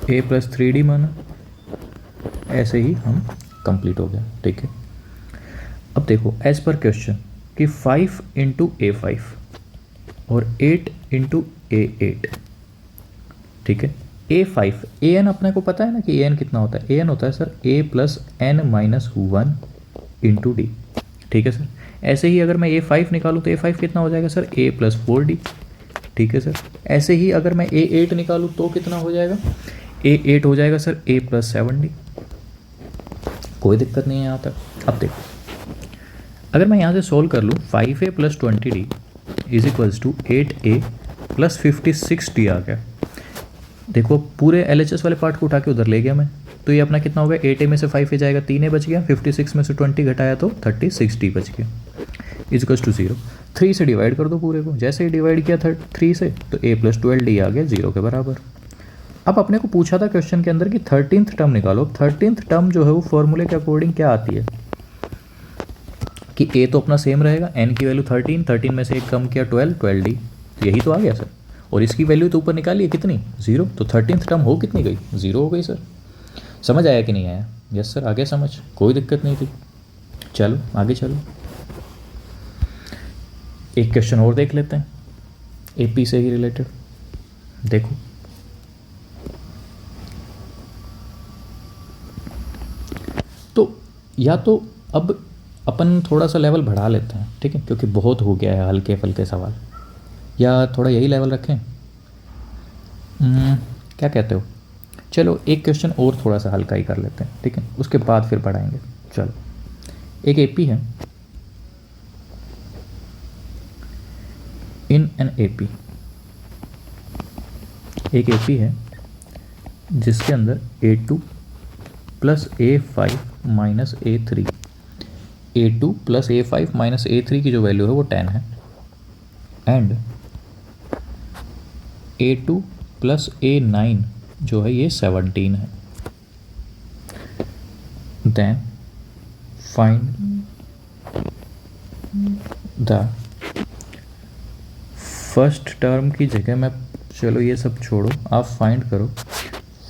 [SPEAKER 1] ए प्लस 3D माना, ऐसे ही हम कंप्लीट हो गया। ठीक है, अब देखो एज पर क्वेश्चन कि 5 इंटू A5 और 8 इंटू A8। ठीक है, A5 AN अपने को पता है ना कि AN कितना होता है। AN होता है sir A plus N minus 1 into D. ठीक है सर, ऐसे ही अगर मैं A5 निकालूँ तो A5 कितना हो जाएगा सर A प्लस 4D। ठीक है सर, ऐसे ही अगर मैं A8 निकालूँ तो कितना हो जाएगा, A8 हो जाएगा सर A प्लस 7D। कोई दिक्कत नहीं है यहाँ तक। अब देखो अगर मैं यहाँ से सोल्व कर लूँ 5A plus 20D is equals to 8A plus 56D आ गया। देखो पूरे LHS वाले पार्ट को उठा के उधर ले गया मैं, तो ये अपना कितना हो गया, 8A में से 5A जाएगा, 3A बच गया, 56 में से 20 घटाया तो 36D बच गया इज इक्वल्स टू 0। 3 से डिवाइड कर दो पूरे को, जैसे ही डिवाइड किया 3 से तो A प्लस 12D आ गया 0 के बराबर। अब अपने को पूछा था क्वेश्चन के अंदर कि 13th टर्म निकालो। 13th टर्म जो है वो फॉर्मूले के अकॉर्डिंग क्या आती है कि A तो अपना सेम रहेगा, N की वैल्यू 13 में से एक कम किया 12D, तो यही तो आ गया सर। और इसकी वैल्यू तो ऊपर निकाली है कितनी, 0, तो 13th टर्म हो कितनी गई, 0 हो गई सर। समझ आया कि नहीं आया? यस सर, आगे समझ, कोई दिक्कत नहीं थी। चलो आगे चलो, एक क्वेश्चन और देख लेते हैं AP से ही रिलेटेड। देखो तो या तो अब अपन थोड़ा सा लेवल बढ़ा लेते हैं, ठीक है, क्योंकि बहुत हो गया है हल्के फुल्के सवाल, या थोड़ा यही लेवल रखें, क्या कहते हो? चलो एक क्वेश्चन और थोड़ा सा हल्का ही कर लेते हैं, ठीक है, उसके बाद फिर बढ़ाएंगे। चलो एक AP है, इन एन AP एक AP है जिसके अंदर A2 plus A5 minus A3, A2 plus A5 minus A3 की जो वैल्यू है वो 10 है, एंड A2 प्लस A9 जो है ये 17 है। Then find the first term की जगह मैं, चलो ये सब छोड़ो, आप फाइंड करो,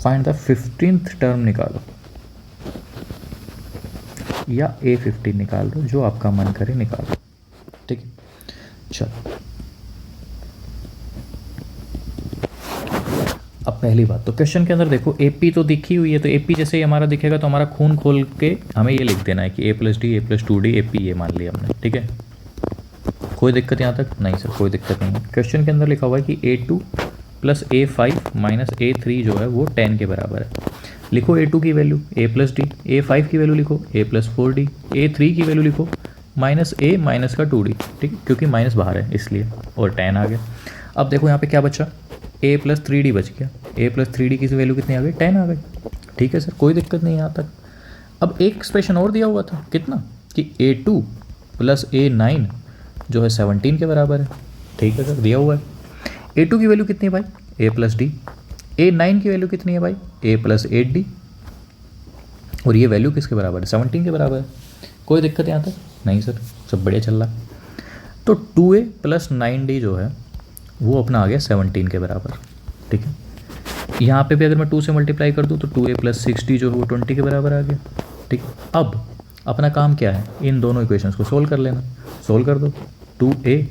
[SPEAKER 1] फाइंड द 15th टर्म निकालो, या A15 निकाल दो, जो आपका मन करे निकालो। ठीक है, चलो अब पहली बात तो क्वेश्चन के अंदर देखो AP तो दिखी हुई है, तो AP जैसे ही हमारा दिखेगा तो हमारा खून खोल के हमें ये लिख देना है कि A plus D, A plus 2D, AP ये मान लिया हमने। ठीक है, कोई दिक्कत यहाँ तक नहीं सर, कोई दिक्कत नहीं है। क्वेश्चन के अंदर लिखा हुआ है कि A2 plus A5 minus A3 जो है वो 10 के बराबर है। लिखो A2 की value A plus D, A5 की वैल्यू लिखो A प्लस 4D, A3 की वैल्यू लिखो माइनस A माइनस का 2D, ठीक है, क्योंकि माइनस बाहर है इसलिए, और 10 आ गया। अब देखो यहाँ पे क्या बचा, A प्लस 3D बच गया, A प्लस 3D की वैल्यू कितनी आ गई, 10 आ गई। ठीक है सर, कोई दिक्कत नहीं यहाँ तक। अब एक एक्सप्रेशन और दिया हुआ था कितना, कि A2 प्लस A9 जो है 17 के बराबर है। ठीक है सर, दिया हुआ है। A2 की वैल्यू कितनी है भाई, A प्लस डी, A9 की वैल्यू कितनी है भाई, A प्लस 8D, और ये वैल्यू किसके बराबर है, 17 के बराबर है। कोई दिक्कत यहाँ तक नहीं सर, सब बढ़िया चल रहा है। तो 2A प्लस 9D जो है वो अपना आ गया 17 के बराबर। ठीक है, यहाँ पे भी अगर मैं 2 से मल्टीप्लाई कर दूँ तो 2A प्लस 6D जो है वो 20 के बराबर आ गया। ठीक, अब अपना काम क्या है, इन दोनों इक्वेशंस को सोल्व कर लेना। सोल्व कर दो, 2A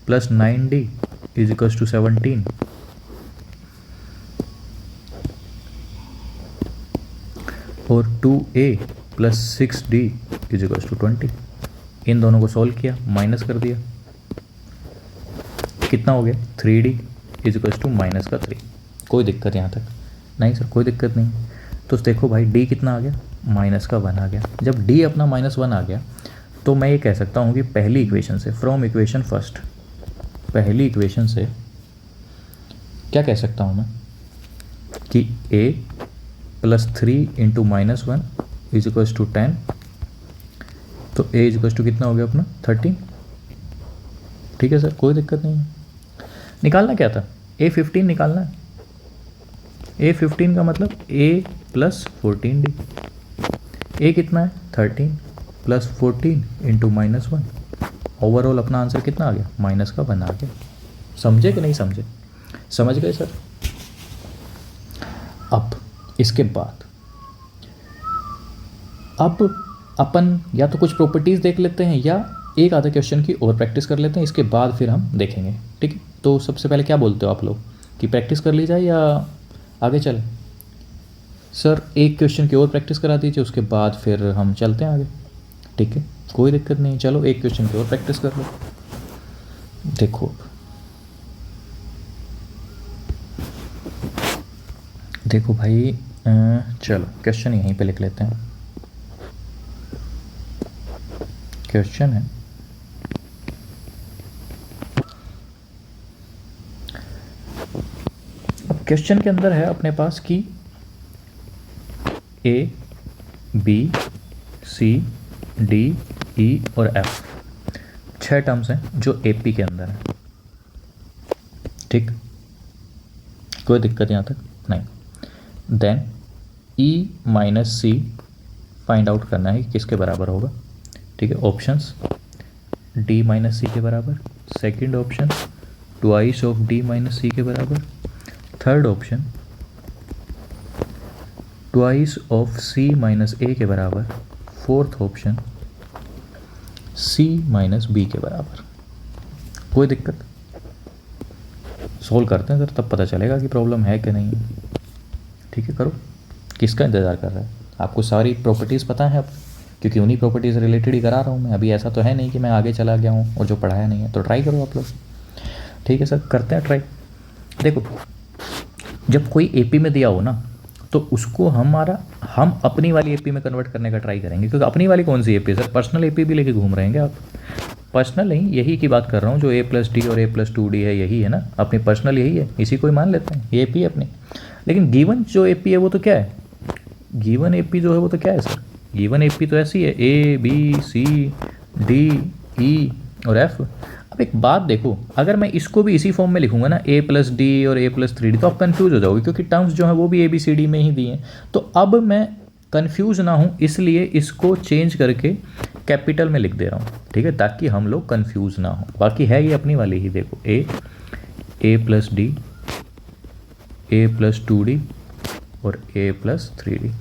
[SPEAKER 1] plus 9D is equals to 17, और 2A plus 6D is equals to 20। इन दोनों को सोल्व किया, माइनस कर दिया, कितना हो गया, 3D is equals to minus का 3। कोई दिक्कत यहाँ तक नहीं सर, कोई दिक्कत नहीं। तो देखो भाई D कितना आ गया, माइनस का 1 आ गया। जब D अपना -1 आ गया तो मैं ये कह सकता हूँ कि पहली इक्वेशन से, फ्रॉम इक्वेशन फर्स्ट, पहली इक्वेशन से क्या कह सकता हूँ मैं कि A plus 3 into -1 is equals to 10, तो A इज इक्वल्स टू कितना हो गया अपना 13। ठीक है सर, कोई दिक्कत नहीं है। निकालना क्या था, A15 निकालना है। A15 का मतलब A प्लस 14D, A कितना है 13 प्लस 14 इंटू -1, ओवरऑल अपना आंसर कितना आ गया, माइनस का 1 आ गया। समझे कि नहीं समझे, समझ गए सर। अब इसके बाद अब अपन या तो कुछ प्रॉपर्टीज़ देख लेते हैं या एक आधा क्वेश्चन की और प्रैक्टिस कर लेते हैं, इसके बाद फिर हम देखेंगे। ठीक है, तो सबसे पहले क्या बोलते हो आप लोग कि प्रैक्टिस कर ली जाए या आगे चले? सर एक क्वेश्चन की और प्रैक्टिस करा दीजिए, उसके बाद फिर हम चलते हैं आगे। ठीक है, कोई दिक्कत नहीं, चलो एक क्वेश्चन की और प्रैक्टिस कर लो। देखो देखो भाई, चलो क्वेश्चन यहीं पे लिख लेते हैं। क्वेश्चन है अब क्वेश्चन के अंदर है अपने पास कि A B C D E और एफ 6 टर्म्स हैं जो एपी के अंदर हैं। ठीक, कोई दिक्कत यहाँ तक नहीं। देन ई माइनस सी फाइंड आउट करना है कि किसके बराबर होगा। ठीक है, ऑप्शंस डी माइनस सी के बराबर, second option twice of d minus c के बराबर, third option twice of c minus a के बराबर, fourth option c minus b के बराबर। कोई दिक्कत? सोल्व करते हैं सर, तब पता चलेगा कि प्रॉब्लम है कि नहीं। ठीक है, करो। किसका इंतज़ार कर रहा है? आपको सारी प्रॉपर्टीज़ पता है अब, क्योंकि उन्हीं प्रॉपर्टीज़ से रिलेटेड ही करा रहा हूँ मैं। अभी ऐसा तो है नहीं कि मैं आगे चला गया हूँ और जो पढ़ाया नहीं है, तो ट्राई करो आप लोग। ठीक है सर, करते हैं ट्राई। देखो, जब कोई एपी में दिया हो ना, तो उसको हम अपनी वाली एपी में कन्वर्ट करने का ट्राई करेंगे, क्योंकि अपनी वाली कौन सी एपी है सर? पर्सनल एपी भी लेके घूम रहे हैं आप? पर्सनल नहीं, यही की बात कर रहा हूँ, जो a+d और a+2d है, यही है ना अपनी पर्सनल, यही है, इसी को ही मान लेते हैं, ये एपी है अपनी। लेकिन गिवन जो एपी है वो तो क्या है? गिवन एपी जो है वो तो क्या है सर? गिवन एपी तो ऐसी है, A B C D E और एफ। अब एक बात देखो, अगर मैं इसको भी इसी फॉर्म में लिखूंगा ना, a+d और a+3d, तो आप कंफ्यूज हो जाओगे, क्योंकि टर्म्स जो हैं वो भी ABCD में ही दिए हैं। तो अब मैं कंफ्यूज ना हूँ, इसलिए इसको चेंज करके कैपिटल में लिख दे रहा हूँ। ठीक है, ताकि हम लोग कंफ्यूज ना हो। बाकी है ये अपनी वाली ही, देखो a+d, a+2d और a+3d।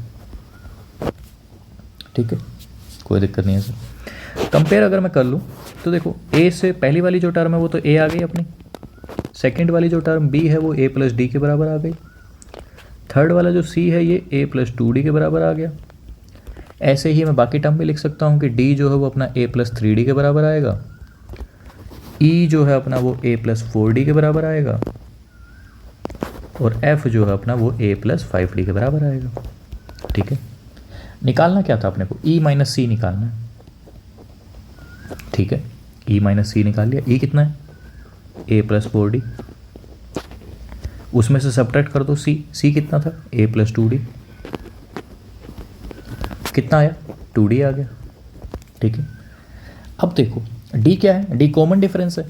[SPEAKER 1] ठीक है, कोई दिक्कत नहीं है सर। कंपेयर अगर मैं कर लूँ तो देखो, ए से पहली वाली जो टर्म है वो तो ए आ गई अपनी, सेकंड वाली जो टर्म बी है वो a+d के बराबर आ गई, थर्ड वाला जो सी है ये a+2d के बराबर आ गया। ऐसे ही मैं बाकी टर्म भी लिख सकता हूँ कि डी जो है वो अपना a+3d के बराबर आएगा, ई जो है अपना वो a+4d के बराबर आएगा, और एफ जो है अपना वो a+5d के बराबर आएगा। ठीक है, निकालना क्या था अपने को? ई माइनस सी निकालना है। ठीक है, ई माइनस सी निकाल लिया। ई कितना है? a+4d। उसमें से सब्ट्रैक्ट कर दो सी। सी कितना था? a+2d। कितना आया? 2d आ गया। ठीक है, अब देखो d क्या है? d कॉमन डिफरेंस है।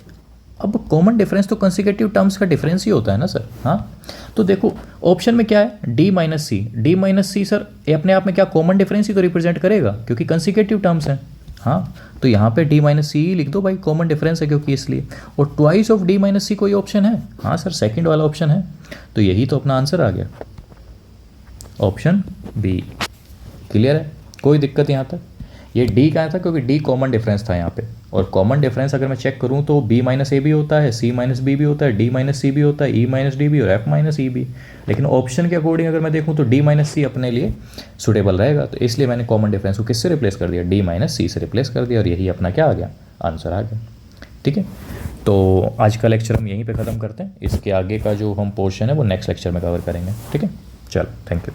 [SPEAKER 1] अब कॉमन डिफरेंस तो कंसेक्यूटिव टर्म्स का डिफरेंस ही होता है ना सर। हाँ, तो देखो ऑप्शन में क्या है? d माइनस सी। d माइनस सी सर ये अपने आप में क्या कॉमन डिफरेंस ही तो रिप्रेजेंट करेगा, क्योंकि कंसेक्यूटिव टर्म्स हैं। हाँ, तो यहाँ पे d माइनस सी लिख दो भाई, कॉमन डिफरेंस है क्योंकि, इसलिए। और ट्वाइस ऑफ d माइनस सी कोई ऑप्शन है? हाँ सर, सेकंड वाला ऑप्शन है, तो यही तो अपना आंसर आ गया, ऑप्शन बी। क्लियर है? कोई दिक्कत यहाँ तक? ये d का था क्योंकि d कॉमन डिफरेंस था यहाँ पे, और कॉमन डिफरेंस अगर मैं चेक करूँ तो b माइनस ए भी होता है, c माइनस बी भी होता है, d माइनस सी भी होता है, e माइनस डी भी और f माइनस ई भी। लेकिन ऑप्शन के अकॉर्डिंग अगर मैं देखूँ तो d माइनस सी अपने लिए सुटेबल रहेगा, तो इसलिए मैंने कॉमन डिफरेंस को किससे रिप्लेस कर दिया? d माइनस सी से रिप्लेस कर दिया, और यही अपना क्या आ गया? आंसर आ गया। ठीक है, तो आज का लेक्चर हम यहीं पर ख़त्म करते हैं। इसके आगे का जो हम पोर्शन है वो नेक्स्ट लेक्चर में कवर करेंगे। ठीक है, चलो, थैंक यू।